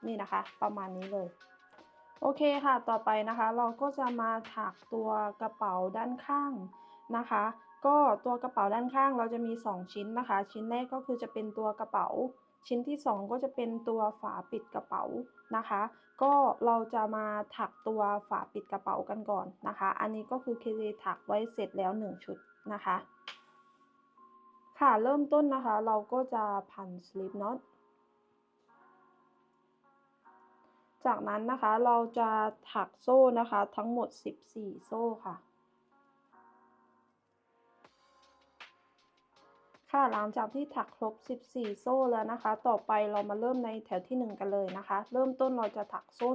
นี่นะคะประมาณนี้เลยโอเคค่ะต่อไปนะคะเราก็จะมาถักตัวกระเป๋าด้านข้างนะคะก็ตัวกระเป๋าด้านข้างเราจะมี2ชิ้นนะคะชิ้นแรกก็คือจะเป็นตัวกระเป๋าชิ้นที่2ก็จะเป็นตัวฝาปิดกระเป๋านะคะก็เราจะมาถักตัวฝาปิดกระเป๋ากันก่อนนะคะอันนี้ก็คือเคถักไว้เสร็จแล้ว1ชุด นะคะค่ะเริ่มต้นนะคะเราก็จะพันสลิปน็อตจากนั้นนะคะเราจะถักโซ่นะคะทั้งหมด14โซ่ค่ะค่ะหลังจากที่ถักครบ14โซ่แล้วนะคะต่อไปเรามาเริ่มในแถวที่1กันเลยนะคะเริ่มต้นเราจะถักโซ่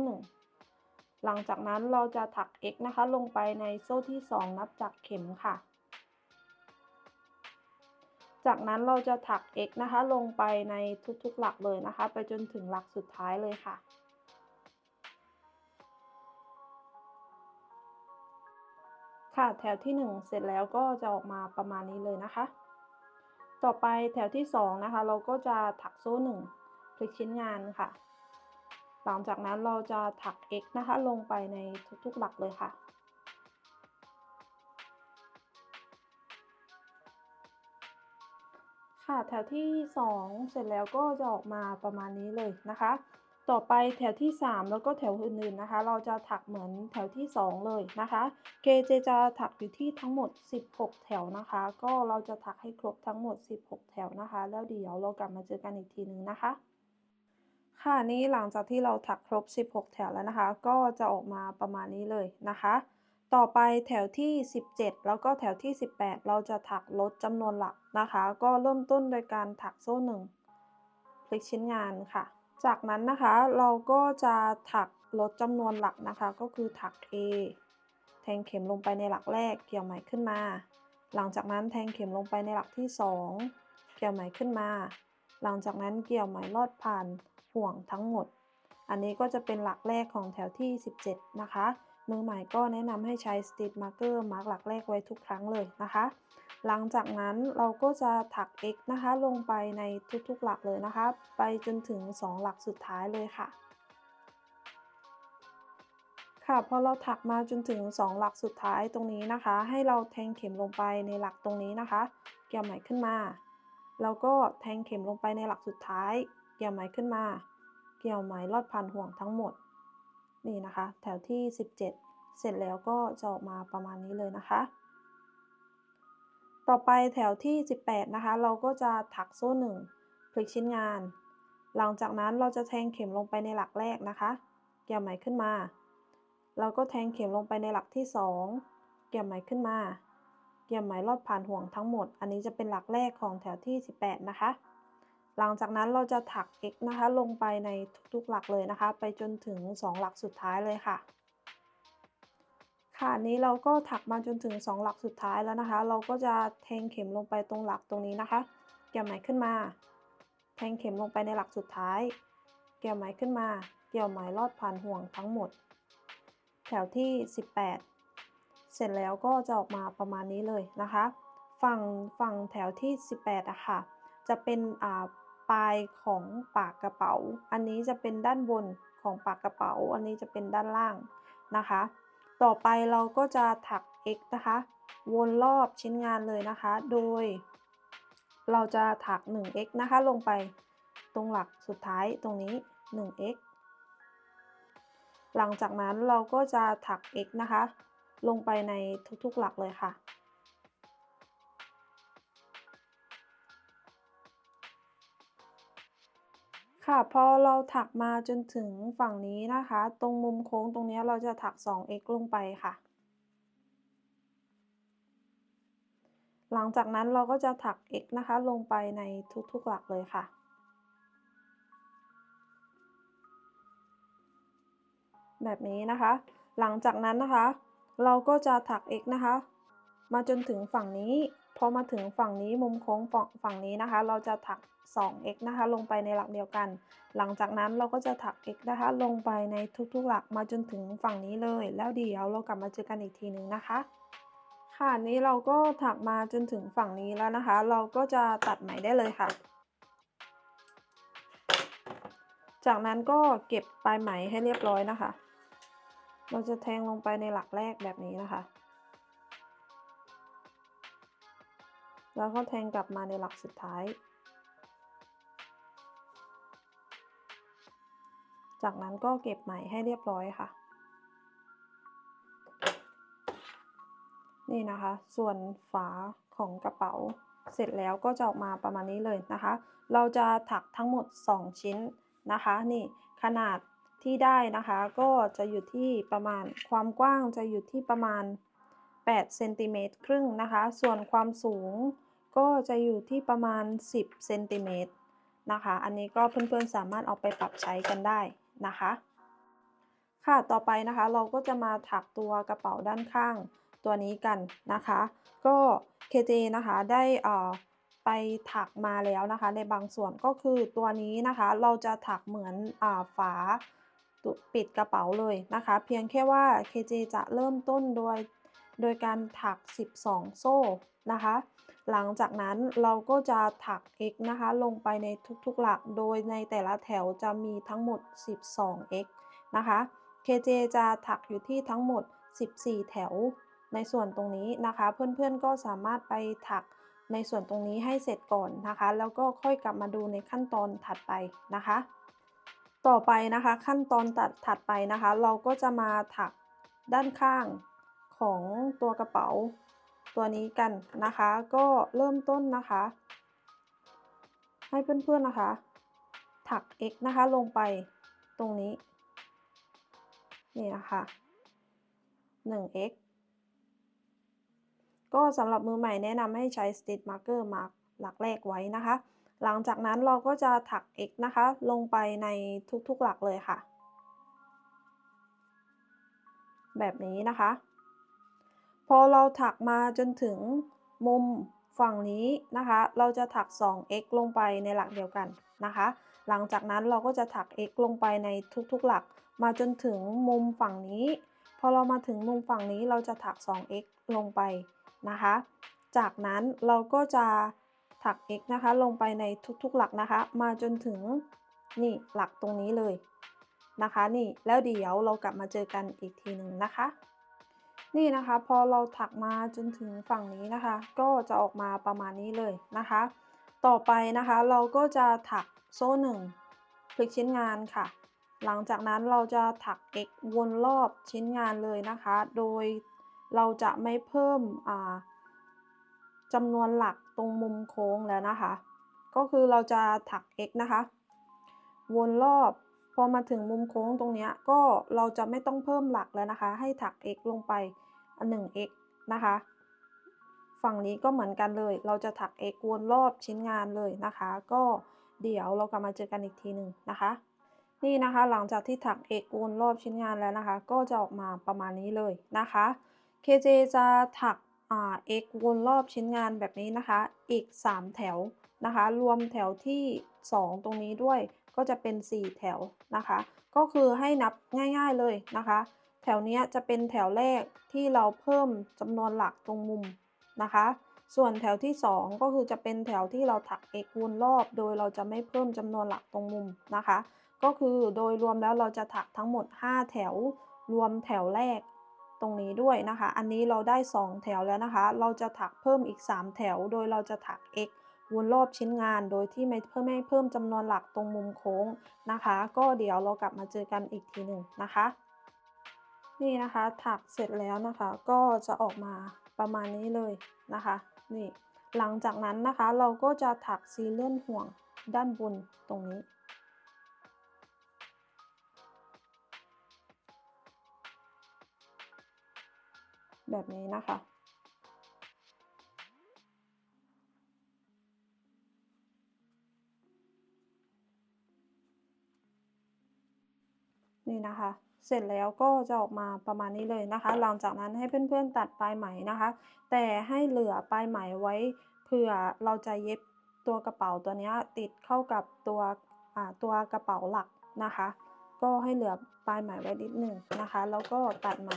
1หลังจากนั้นเราจะถัก x นะคะลงไปในโซ่ที่2นับจากเข็มค่ะจากนั้นเราจะถัก x นะคะลงไปในทุกๆหลักเลยนะคะไปจนถึงหลักสุดท้ายเลยค่ะค่ะแถวที่1เสร็จแล้วก็จะออกมาประมาณนี้เลยนะคะต่อไปแถวที่2นะคะเราก็จะถักโซ่1พลิกชิ้นงานค่ะหลังจากนั้นเราจะถัก x นะคะลงไปในทุกๆหลักเลยค่ะค่ะแถวที่2เสร็จแล้วก็จะออกมาประมาณนี้เลยนะคะต่อไปแถวที่3แล้วก็แถวอื่นๆนะคะเราจะถักเหมือนแถวที่2เลยนะคะเจจะถักอยู่ที่ทั้งหมด16แถวนะคะก็เราจะถักให้ครบทั้งหมด16แถวนะคะแล้วเดี๋ยวเรากลับมาเจอกันอีกทีนึงนะคะค่ะนี่หลังจากที่เราถักครบ16แถวแล้วนะคะก็จะออกมาประมาณนี้เลยนะคะต่อไปแถวที่17แล้วก็แถวที่18เราจะถักลดจำนวนหลักนะคะก็เริ่มต้นโดยการถักโซ่1พลิกชิ้นงานค่ะ จากนั้นนะคะเราก็จะถักลดจำนวนหลักนะคะก็คือถัก A แทงเข็มลงไปในหลักแรกเกี่ยวไหมขึ้นมาหลังจากนั้นแทงเข็มลงไปในหลักที่2เกี่ยวไหมขึ้นมาหลังจากนั้นเกี่ยวไหมลอดผ่านห่วงทั้งหมดอันนี้ก็จะเป็นหลักแรกของแถวที่17นะคะมือใหม่ก็แนะนำให้ใช้ Stitch Marker มาร์กหลักแรกไว้ทุกครั้งเลยนะคะหลังจากนั้นเราก็จะถัก x นะคะลงไปในทุกๆหลักเลยนะคะไปจนถึง2หลักสุดท้ายเลยค่ะค่ะพอเราถักมาจนถึง2หลักสุดท้ายตรงนี้นะคะให้เราแทงเข็มลงไปในหลักตรงนี้นะคะเกี่ยวไหมขึ้นมาแล้วก็แทงเข็มลงไปในหลักสุดท้ายเกี่ยวไหมขึ้นมาเกี่ยวไหมลอดผ่านห่วงทั้งหมดนี่นะคะแถวที่17เสร็จแล้วก็จะออกมาประมาณนี้เลยนะคะ ต่อไปแถวที่18นะคะเราก็จะถักโซ่1พลิกชิ้นงานหลังจากนั้นเราจะแทงเข็มลงไปในหลักแรกนะคะเกี่ยวไหมขึ้นมาเราก็แทงเข็มลงไปในหลักที่2เกี่ยวไหมขึ้นมาเกี่ยวไหมลอดผ่านห่วงทั้งหมดอันนี้จะเป็นหลักแรกของแถวที่18นะคะหลังจากนั้นเราจะถัก x นะคะลงไปในทุกๆหลักเลยนะคะไปจนถึง2หลักสุดท้ายเลยค่ะ ค่ะนี้เราก็ถักมาจนถึง2หลักสุดท้ายแล้วนะคะเราก็จะแทงเข็มลงไปตรงหลักตรงนี้นะคะเกี่ยวไหมขึ้นมาแทงเข็มลงไปในหลักสุดท้ายเกี่ยวไหมขึ้นมาเกี่ยวไหมลอดผ่านห่วงทั้งหมดแถวที่18เสร็จแล้วก็จะออกมาประมาณนี้เลยนะคะฝั่งแถวที่18อะค่ะจะเป็นปลายของปากกระเป๋าอันนี้จะเป็นด้านบนของปากกระเป๋าอันนี้จะเป็นด้านล่างนะคะต่อไปเราก็จะถัก x นะคะวนรอบชิ้นงานเลยนะคะโดยเราจะถัก 1x นะคะลงไปตรงหลักสุดท้ายตรงนี้ 1x หลังจากนั้นเราก็จะถัก x นะคะลงไปในทุกๆหลักเลยค่ะค่ะพอเราถักมาจนถึงฝั่งนี้นะคะตรงมุมโค้งตรงนี้เราจะถัก 2x ลงไปค่ะหลังจากนั้นเราก็จะถัก x นะคะลงไปในทุกๆหลักเลยค่ะ แบบนี้นะคะหลังจากนั้นนะคะเราก็จะถัก x นะคะมาจนถึงฝั่งนี้พอมาถึงฝั่งนี้มุมโค้งฝั่งนี้นะคะเราจะถัก 2x นะคะลงไปในหลักเดียวกันหลังจากนั้นเราก็จะถัก x นะคะลงไปในทุกๆหลักมาจนถึงฝั่งนี้เลยแล้วเดี๋ยวเรากลับมาเจอกันอีกทีนึงนะคะค่ะนี้เราก็ถักมาจนถึงฝั่งนี้แล้วนะคะเราก็จะตัดไหมได้เลยค่ะจากนั้นก็เก็บปลายไหมให้เรียบร้อยนะคะ เราจะแทงลงไปในหลักแรกแบบนี้นะคะ แล้วก็แทงกลับมาในหลักสุดท้าย จากนั้นก็เก็บไหมให้เรียบร้อยค่ะ นี่นะคะส่วนฝาของกระเป๋าเสร็จแล้วก็จะออกมาประมาณนี้เลยนะคะเราจะถักทั้งหมด2ชิ้นนะคะนี่ขนาดที่ได้นะคะก็จะอยู่ที่ประมาณความกว้างจะอยู่ที่ประมาณ8เซนติเมตรครึ่งนะคะส่วนความสูงก็จะอยู่ที่ประมาณ10เซนติเมตรนะคะอันนี้ก็เพื่อนๆสามารถเอาไปปรับใช้กันได้นะคะค่ะต่อไปนะคะเราก็จะมาถักตัวกระเป๋าด้านข้างตัวนี้กันนะคะก็ KJ นะคะได้ไปถักมาแล้วนะคะในบางส่วนก็คือตัวนี้นะคะเราจะถักเหมือนฝาปิดกระเป๋าเลยนะคะเพียงแค่ว่า KJ จะเริ่มต้นโดยการถัก12โซ่นะคะหลังจากนั้นเราก็จะถัก x นะคะลงไปในทุกๆหลักโดยในแต่ละแถวจะมีทั้งหมด12 x นะคะ KJ จะถักอยู่ที่ทั้งหมด14แถวในส่วนตรงนี้นะคะเพื่อนๆก็สามารถไปถักในส่วนตรงนี้ให้เสร็จก่อนนะคะแล้วก็ค่อยกลับมาดูในขั้นตอนถัดไปนะคะต่อไปนะคะขั้นตอนถัดไปนะคะเราก็จะมาถักด้านข้างของตัวกระเป๋าตัวนี้กันนะคะก็เริ่มต้นนะคะให้เพื่อนๆนะคะถัก x นะคะลงไปตรงนี้นี่นะคะ1x ก็สำหรับมือใหม่แนะนำให้ใช้ Stitch Marker มาร์กหลักแรกไว้นะคะหลังจากนั้นเราก็จะถัก x นะคะลงไปในทุกๆหลักเลยค่ะแบบนี้นะคะพอเราถักมาจนถึงมุมฝั่งนี้นะคะเราจะถัก 2x ลงไปในหลักเดียวกันนะคะหลังจากนั้นเราก็จะถัก x ลงไปในทุกๆหลักมาจนถึงมุมฝั่งนี้พอเรามาถึงมุมฝั่งนี้เราจะถัก 2x ลงไปนะคะจากนั้นเราก็จะถัก x นะคะลงไปในทุกๆหลักนะคะมาจนถึงนี่หลักตรงนี้เลยนะคะนี่แล้วเดี๋ยวเรากลับมาเจอกันอีกทีหนึ่งนะคะนี่นะคะพอเราถักมาจนถึงฝั่งนี้นะคะก็จะออกมาประมาณนี้เลยนะคะต่อไปนะคะเราก็จะถักโซ่1พลิกชิ้นงานค่ะหลังจากนั้นเราจะถัก x วนรอบชิ้นงานเลยนะคะโดยเราจะไม่เพิ่มจำนวนหลักตรงมุมโค้งแล้วนะคะก็คือเราจะถัก x นะคะวนรอบพอมาถึงมุมโค้งตรงนี้ก็เราจะไม่ต้องเพิ่มหลักแล้วนะคะให้ถัก x ลงไป1x นะคะฝั่งนี้ก็เหมือนกันเลยเราจะถัก x วนรอบชิ้นงานเลยนะคะก็เดี๋ยวเรากลับมาเจอกันอีกทีหนึ่งนะคะนี่นะคะหลังจากที่ถัก x วนรอบชิ้นงานแล้วนะคะก็จะออกมาประมาณนี้เลยนะคะ KJ จะถักx วนรอบชิ้นงานแบบนี้นะคะอีก3แถวนะคะรวมแถวที่2ตรงนี้ด้วยก็จะเป็น4แถวนะคะก็คือให้นับง่ายๆเลยนะคะแถวนี้จะเป็นแถวแรกที่เราเพิ่มจำนวนหลักตรงมุมนะคะส่วนแถวที่2ก็คือจะเป็นแถวที่เราถัก x วนรอบโดยเราจะไม่เพิ่มจำนวนหลักตรงมุมนะคะก็คือโดยรวมแล้วเราจะถักทั้งหมด5แถวรวมแถวแรกตรงนี้ด้วยนะคะอันนี้เราได้2แถวแล้วนะคะเราจะถักเพิ่มอีก3แถวโดยเราจะถัก x วนรอบชิ้นงานโดยที่ไม่เพิ่มจำนวนหลักตรงมุมโค้งนะคะก็เดี๋ยวเรากลับมาเจอกันอีกทีหนึ่งนะคะนี่นะคะถักเสร็จแล้วนะคะก็จะออกมาประมาณนี้เลยนะคะนี่หลังจากนั้นนะคะเราก็จะถักซีเลียนห่วงด้านบนตรงนี้แบบนี้นะคะนี่นะคะเสร็จแล้วก็จะออกมาประมาณนี้เลยนะคะหลังจากนั้นให้เพื่อนๆตัดปลายไหมนะคะแต่ให้เหลือปลายไหมไว้เผื่อเราจะเย็บตัวกระเป๋าตัวนี้ติดเข้ากับตัวกระเป๋าหลักนะคะก็ให้เหลือปลายไหมไว้นิดหนึ่งนะคะแล้วก็ตัดไหม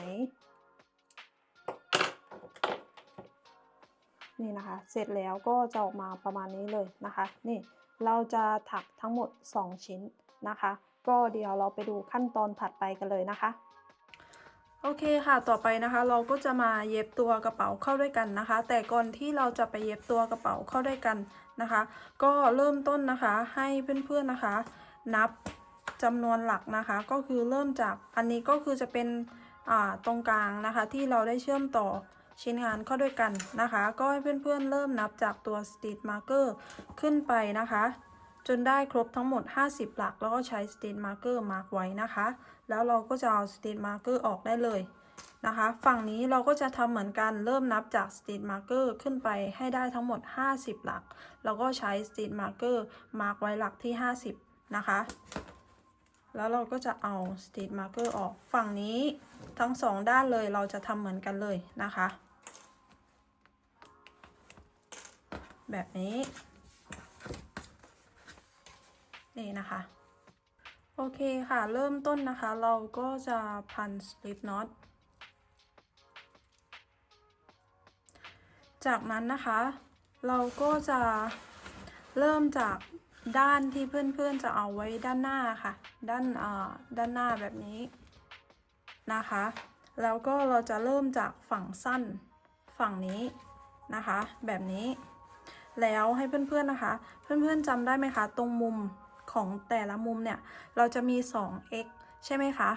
นี่นะคะเสร็จแล้วก็จะออกมาประมาณนี้เลยนะคะนี่เราจะถักทั้งหมด2ชิ้นนะคะก็เดี๋ยวเราไปดูขั้นตอนถัดไปกันเลยนะคะ โอเคค่ะต่อไปนะคะเราก็จะมาเย็บตัวกระเป๋าเข้าด้วยกันนะคะแต่ก่อนที่เราจะไปเย็บตัวกระเป๋าเข้าด้วยกันนะคะก็เริ่มต้นนะคะให้เพื่อนๆนะคะนับจำนวนหลักนะคะก็คือเริ่มจากอันนี้ก็คือจะเป็นตรงกลางนะคะที่เราได้เชื่อมต่อ ชิ้นงานเข้าด้วยกันนะคะก็ให้เพื่อนๆเริ่มนับจากตัว Stitch Marker ขึ้นไปนะคะจนได้ครบทั้งหมด50หลักแล้วก็ใช้ Stitch Marker มาร์กไว้นะคะแล้วเราก็จะเอา Stitch Marker ออกได้เลยนะคะฝั่งนี้เราก็จะทำเหมือนกันเริ่มนับจาก Stitch Marker ขึ้นไปให้ได้ทั้งหมด50หลักแล้วก็ใช้ Stitch Marker มาร์กไว้หลักที่50นะคะแล้วเราก็จะเอา Stitch Marker ออกฝั่งนี้ทั้ง2ด้านเลยเราจะทำเหมือนกันเลยนะคะแบบนี้นี่นะคะโอเคค่ะเริ่มต้นนะคะเราก็จะพันสลิปน็อตจากนั้นนะคะเราก็จะเริ่มจากด้านที่เพื่อนๆจะเอาไว้ด้านหน้าค่ะด้านหน้าแบบนี้นะคะแล้วก็เราจะเริ่มจากฝั่งสั้นฝั่งนี้นะคะแบบนี้แล้วให้เพื่อนๆนะคะเพื่อนๆจำได้ไหมคะตรงมุมของแต่ละมุมเนี่ยเราจะมี 2x ใช่ไหมคะ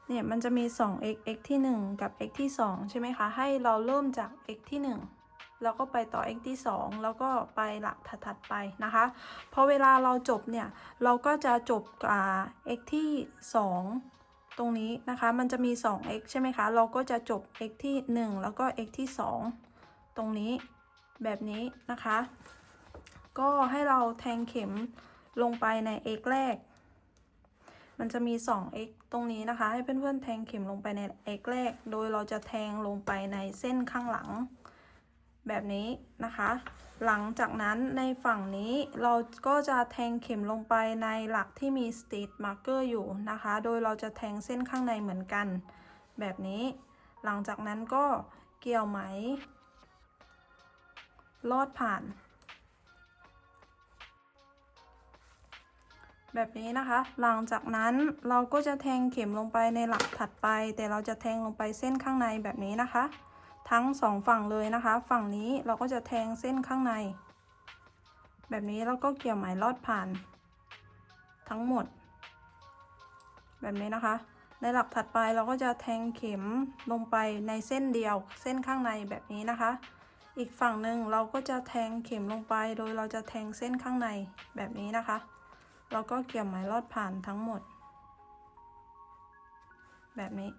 เนี่ยมันจะมี 2x x ที่1กับ x ที่2ใช่ไหมคะให้เราเริ่มจาก x ที่1แล้วก็ไปต่อ x ที่2แล้วก็ไปหลักถัดๆไปนะคะพอเวลาเราจบเนี่ยเราก็จะจบx ที่2ตรงนี้นะคะมันจะมี 2x ใช่ไหมคะเราก็จะจบ x ที่1แล้วก็ x ที่2ตรงนี้แบบนี้นะคะก็ให้เราแทงเข็มลงไปใน x แรกมันจะมี 2x ตรงนี้นะคะให้เพื่อนๆแทงเข็มลงไปใน x แรกโดยเราจะแทงลงไปในเส้นข้างหลังแบบนี้นะคะหลังจากนั้นในฝั่งนี้เราก็จะแทงเข็มลงไปในหลักที่มี Stitch Marker อยู่นะคะโดยเราจะแทงเส้นข้างในเหมือนกันแบบนี้หลังจากนั้นก็เกี่ยวไหมลอดผ่านแบบนี้นะคะหลังจากนั้นเราก็จะแทงเข็มลงไปในหลักถัดไปแต่เราจะแทงลงไปเส้นข้างในแบบนี้นะคะทั้ง2ฝั่งเลยนะคะฝั่งนี้เราก็จะแทงเส้นข้างในแบบนี้แล้วก็เกี่ยวไหมลอดผ่านทั้งหมดแบบนี้นะคะในหลักถัดไปเราก็จะแทงเข็มลงไปในเส้นเดียวเส้นข้างในแบบนี้นะคะอีกฝั่งหนึ่งเราก็จะแทงเข็มลงไปโดยเราจะแทงเส้นข้างในแบบนี้นะคะแล้วก็เกี่ยวไหมลอดผ่านทั้งหมดแบบนี้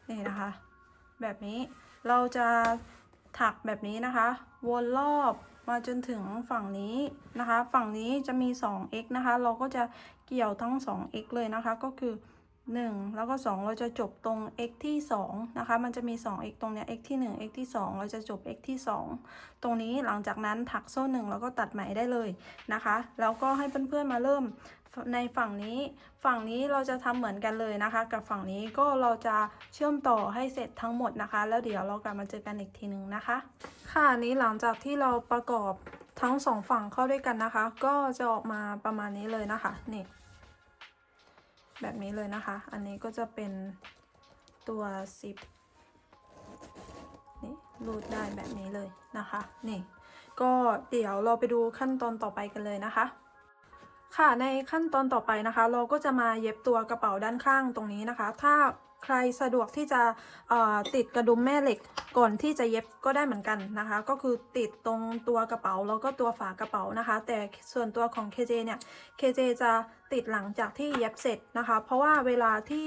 นี่นะคะแบบนี้เราจะถักแบบนี้นะคะวนรอบมาจนถึงฝั่งนี้นะคะฝั่งนี้จะมี 2x นะคะเราก็จะเกี่ยวทั้ง 2x เลยนะคะก็คือ1แล้วก็2เราจะจบตรง x ที่2นะคะมันจะมี 2x ตรงเนี้ย x ที่1 x ที่2เราจะจบ x ที่2ตรงนี้หลังจากนั้นถักโซ่1แล้วก็ตัดไหมได้เลยนะคะแล้วก็ให้เพื่อนๆมาเริ่มในฝั่งนี้เราจะทำเหมือนกันเลยนะคะกับฝั่งนี้ก็เราจะเชื่อมต่อให้เสร็จทั้งหมดนะคะแล้วเดี๋ยวเรากลับมาเจอกันอีกทีนึงนะคะค่ะนี้หลังจากที่เราประกอบทั้ง2ฝั่งเข้าด้วยกันนะคะก็จะออกมาประมาณนี้เลยนะคะนี่แบบนี้เลยนะคะอันนี้ก็จะเป็นตัวซิปนี่รูดได้แบบนี้เลยนะคะนี่ก็เดี๋ยวเราไปดูขั้นตอนต่อไปกันเลยนะคะค่ะในขั้นตอนต่อไปนะคะเราก็จะมาเย็บตัวกระเป๋าด้านข้างตรงนี้นะคะถ้าใครสะดวกที่จะติดกระดุมแม่เหล็กก่อนที่จะเย็บก็ได้เหมือนกันนะคะก็คือติดตรงตัวกระเป๋าแล้วก็ตัวฝากระเป๋านะคะแต่ส่วนตัวของ KJ เนี่ย KJ จะติดหลังจากที่เย็บเสร็จนะคะเพราะว่าเวลาที่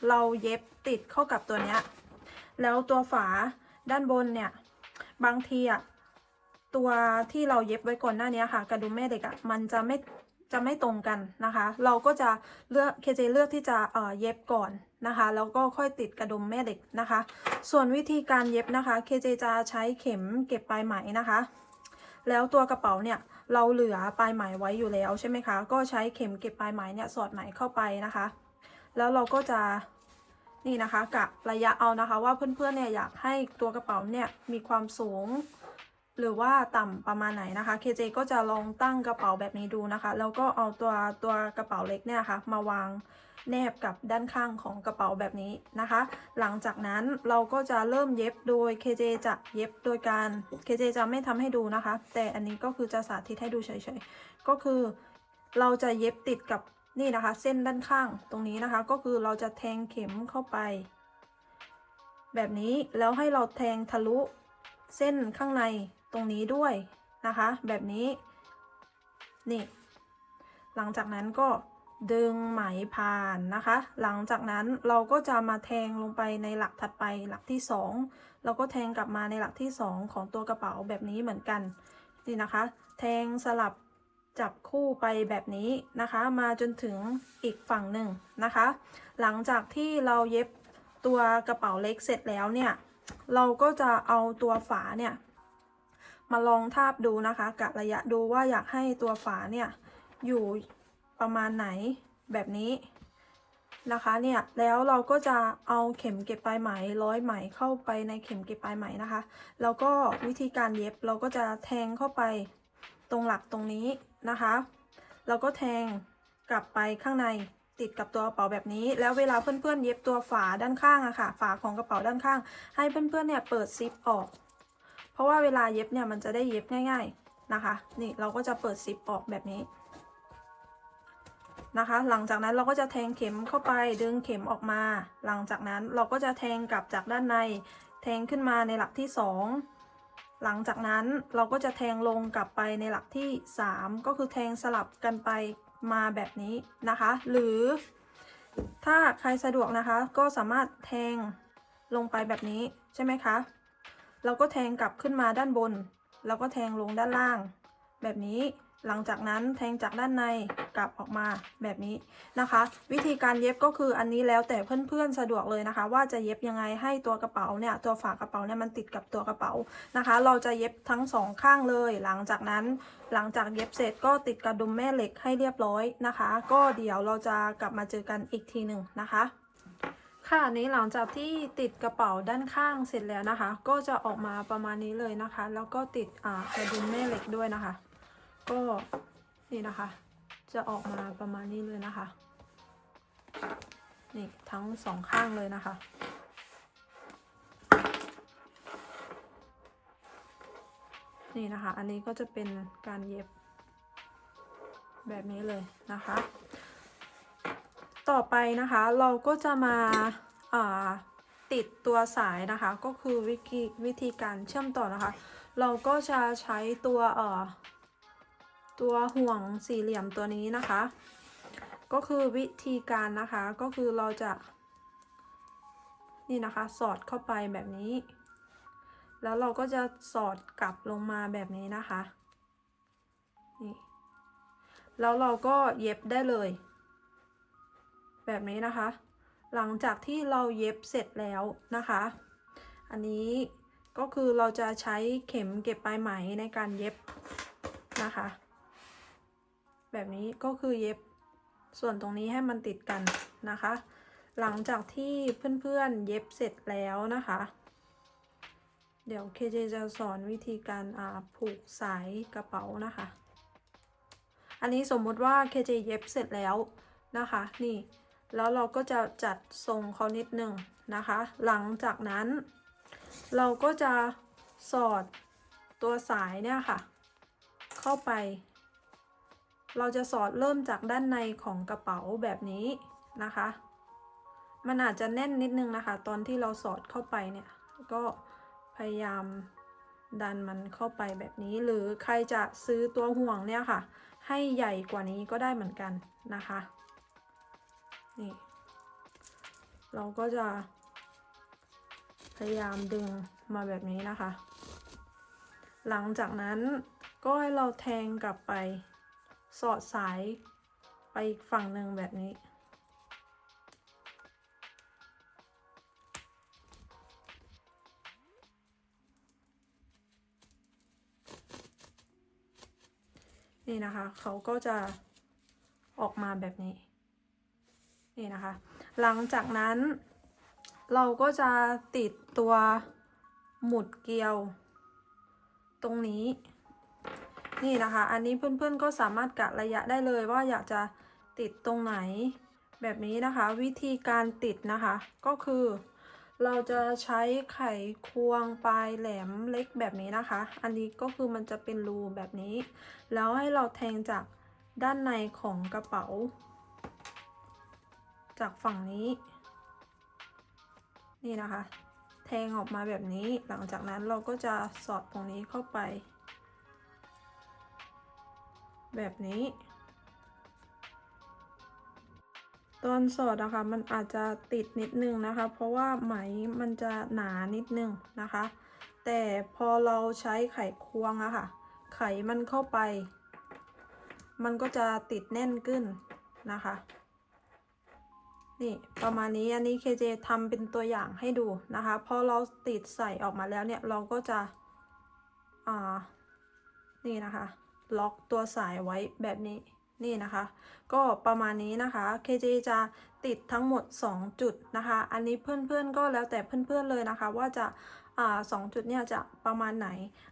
เราเย็บติดเข้ากับตัวเนี้ยแล้วตัวฝาด้านบนเนี่ยบางทีอ่ะตัวที่เราเย็บไว้ก่อนหน้านี้ค่ะกระดุมแม่เหล็กอ่ะมันจะไม่ตรงกันนะคะเราก็จะKJ เลือกที่จะเย็บก่อนนะคะแล้วก็ค่อยติดกระดุมแม่เหล็กนะคะส่วนวิธีการเย็บนะคะ KJ จะใช้เข็มเก็บปลายไหมนะคะแล้วตัวกระเป๋าเนี่ยเราเหลือปลายไหมไว้อยู่แล้วใช่ไหมคะก็ใช้เข็มเก็บปลายไหมเนี่ยสอดไหมเข้าไปนะคะแล้วเราก็จะนี่นะคะกะระยะเอานะคะว่าเพื่อนๆเนี่ยอยากให้ตัวกระเป๋าเนี่ยมีความสูงหรือว่าต่ำประมาณไหนนะคะ KJ ก็จะลองตั้งกระเป๋าแบบนี้ดูนะคะแล้วก็เอาตัวกระเป๋าเล็กเนี่ยค่ะมาวางแนบกับด้านข้างของกระเป๋าแบบนี้นะคะหลังจากนั้นเราก็จะเริ่มเย็บโดย KJ จะเย็บโดยการ KJ จะไม่ทำให้ดูนะคะแต่อันนี้ก็คือจะสาธิตให้ดูเฉยๆก็คือเราจะเย็บติดกับ นี่นะคะเส้นด้านข้างตรงนี้นะคะก็คือเราจะแทงเข็มเข้าไปแบบนี้แล้วให้เราแทงทะลุเส้นข้างในตรงนี้ด้วยนะคะแบบนี้นี่หลังจากนั้นก็ดึงไหมผ่านนะคะหลังจากนั้นเราก็จะมาแทงลงไปในหลักถัดไปหลักที่2เราก็แทงกลับมาในหลักที่2ของตัวกระเป๋าแบบนี้เหมือนกันนี่นะคะแทงสลับจับคู่ไปแบบนี้นะคะมาจนถึงอีกฝั่งหนึ่งนะคะหลังจากที่เราเย็บตัวกระเป๋าเล็กเสร็จแล้วเนี่ยเราก็จะเอาตัวฝาเนี่ยมาลองทาบดูนะคะกะระยะดูว่าอยากให้ตัวฝาเนี่ยอยู่ประมาณไหนแบบนี้นะคะเนี่ยแล้วเราก็จะเอาเข็มเก็บปลายไหมร้อยไหมเข้าไปในเข็มเก็บปลายไหมนะคะแล้วก็วิธีการเย็บเราก็จะแทงเข้าไปตรงหลักตรงนี้นะคะเราก็แทงกลับไปข้างในติดกับตัวกระเป๋าแบบนี้แล้วเวลาเพื่อนๆเย็บตัวฝาด้านข้างอะค่ะฝาของกระเป๋าด้านข้างให้เพื่อนๆเนี่ยเปิดซิปออกเพราะว่าเวลาเย็บเนี่ยมันจะได้เย็บง่ายๆนะคะนี่เราก็จะเปิดซิปออกแบบนี้นะคะหลังจากนั้นเราก็จะแทงเข็มเข้าไปดึงเข็มออกมาหลังจากนั้นเราก็จะแทงกลับจากด้านในแทงขึ้นมาในหลักที่2หลังจากนั้นเราก็จะแทงลงกลับไปในหลักที่3ก็คือแทงสลับกันไปมาแบบนี้นะคะหรือถ้าใครสะดวกนะคะก็สามารถแทงลงไปแบบนี้ใช่ไหมคะเราก็แทงกลับขึ้นมาด้านบนแล้วก็แทงลงด้านล่างแบบนี้หลังจากนั้นแทงจากด้านในกลับออกมาแบบนี้นะคะวิธีการเย็บก็คืออันนี้แล้วแต่เพื่อนๆสะดวกเลยนะคะว่าจะเย็บยังไงให้ตัวกระเป๋าเนี่ยตัวฝากระเป๋าเนี่ยมันติดกับตัวกระเป๋านะคะเราจะเย็บทั้ง2ข้างเลยหลังจากนั้นหลังจากเย็บเสร็จก็ติดกระดุมแม่เหล็กให้เรียบร้อยนะคะก็เดี๋ยวเราจะกลับมาเจอกันอีกทีหนึ่งนะคะค่ะนี้หลังจากที่ติดกระเป๋าด้านข้างเสร็จแล้วนะคะก็จะออกมาประมาณนี้เลยนะคะแล้วก็ติดกระดุมแม่เหล็กด้วยนะคะก็นี่นะคะจะออกมาประมาณนี้เลยนะคะนี่ทั้ง2ข้างเลยนะคะนี่นะคะอันนี้ก็จะเป็นการเย็บแบบนี้เลยนะคะต่อไปนะคะเราก็จะมาติดตัวสายนะคะก็คือวิธีการเชื่อมต่อนะคะเราก็จะใช้ตัวห่วงสี่เหลี่ยมตัวนี้นะคะก็คือวิธีการนะคะก็คือเราจะนี่นะคะสอดเข้าไปแบบนี้แล้วเราก็จะสอดกลับลงมาแบบนี้นะคะนี่แล้วเราก็เย็บได้เลยแบบนี้นะคะหลังจากที่เราเย็บเสร็จแล้วนะคะอันนี้ก็คือเราจะใช้เข็มเก็บปลายไหมในการเย็บนะคะแบบนี้ก็คือเย็บส่วนตรงนี้ให้มันติดกันนะคะหลังจากที่เพื่อนๆเย็บเสร็จแล้วนะคะเดี๋ยวเคเจจะสอนวิธีการผูกสายกระเป๋านะคะอันนี้สมมุติว่าเคเจเย็บเสร็จแล้วนะคะนี่แล้วเราก็จะจัดทรงเขานิดหนึ่งนะคะหลังจากนั้นเราก็จะสอดตัวสายเนี่ยค่ะเข้าไปเราจะสอดเริ่มจากด้านในของกระเป๋าแบบนี้นะคะมันอาจจะแน่นนิดนึงนะคะตอนที่เราสอดเข้าไปเนี่ยก็พยายามดันมันเข้าไปแบบนี้หรือใครจะซื้อตัวห่วงเนี่ยค่ะให้ใหญ่กว่านี้ก็ได้เหมือนกันนะคะนี่เราก็จะพยายามดึงมาแบบนี้นะคะหลังจากนั้นก็ให้เราแทงกลับไปสอดสายไปอีกฝั่งหนึ่งแบบนี้นี่นะคะเขาก็จะออกมาแบบนี้นี่นะคะหลังจากนั้นเราก็จะติดตัวหมุดเกลียวตรงนี้นี่นะคะอันนี้เพื่อนๆก็สามารถกะระยะได้เลยว่าอยากจะติดตรงไหนแบบนี้นะคะวิธีการติดนะคะก็คือเราจะใช้ไขควงปลายแหลมเล็กแบบนี้นะคะอันนี้ก็คือมันจะเป็นรูแบบนี้แล้วให้เราแทงจากด้านในของกระเป๋า จากฝั่งนี้นี่นะคะแทงออกมาแบบนี้หลังจากนั้นเราก็จะสอดตรงนี้เข้าไปแบบนี้ตอนสอดนะคะมันอาจจะติดนิดนึงนะคะเพราะว่าไหมมันจะหนานิดนึงนะคะแต่พอเราใช้ไขควงอะค่ะไขมันเข้าไปมันก็จะติดแน่นขึ้นนะคะนี่ประมาณนี้อันนี้เคเจทำเป็นตัวอย่างให้ดูนะคะพอเราติดใส่ออกมาแล้วเนี่ยเราก็จะนี่นะคะล็อกตัวสายไว้แบบนี้นี่นะคะก็ประมาณนี้นะคะเคเจจะติดทั้งหมด2จุดนะคะอันนี้เพื่อนๆก็แล้วแต่เพื่อนๆเลยนะคะว่าจะ2จุดเนี่ยจะประมาณไหน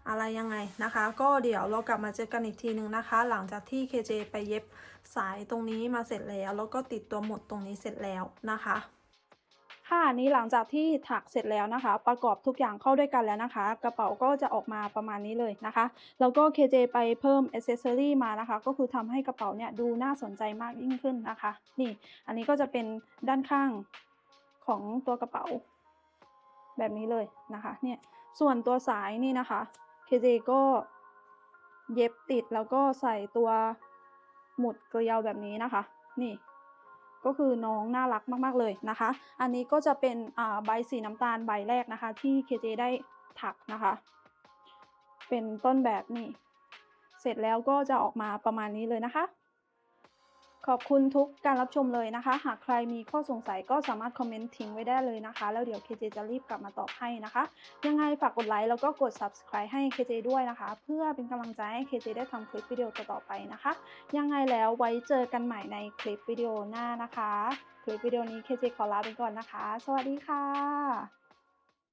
อะไรยังไงนะคะก็เดี๋ยวเรากลับมาเจอกันอีกทีนึงนะคะหลังจากที่เคเจไปเย็บสายตรงนี้มาเสร็จแล้วแล้วก็ติดตัวหมุดตรงนี้เสร็จแล้วนะคะค่ะนี้หลังจากที่ถักเสร็จแล้วนะคะประกอบทุกอย่างเข้าด้วยกันแล้วนะคะกระเป๋าก็จะออกมาประมาณนี้เลยนะคะแล้วก็เคเจไปเพิ่มอ c เซสซอรี่มานะคะก็คือทำให้กระเป๋าเนี่ยดูน่าสนใจมากยิ่งขึ้นนะคะนี่อันนี้ก็จะเป็นด้านข้างของตัวกระเป๋าแบบนี้เลยนะคะเนี่ยส่วนตัวสายนี่นะคะเคเจก็เย็บติดแล้วก็ใส่ตัวหมุดเกลียวแบบนี้นะคะนี่ก็คือน้องน่ารักมากๆเลยนะคะอันนี้ก็จะเป็นใบสีน้ำตาลใบแรกนะคะที่เคเจได้ถักนะคะเป็นต้นแบบนี่เสร็จแล้วก็จะออกมาประมาณนี้เลยนะคะขอบคุณทุกการรับชมเลยนะคะหากใครมีข้อสงสัยก็สามารถคอมเมนต์ทิ้งไว้ได้เลยนะคะแล้วเดี๋ยว KJ จะรีบกลับมาตอบให้นะคะยังไงฝากกดไลค์แล้วก็กด Subscribe ให้ KJ ด้วยนะคะเพื่อเป็นกำลังใจให้ KJ ได้ทำคลิปวิดีโอต่อๆไปนะคะยังไงแล้วไว้เจอกันใหม่ในคลิปวิดีโอหน้านะคะคลิปวิดีโอนี้ KJ ขอลาไปก่อนนะคะสวัสดีค่ะ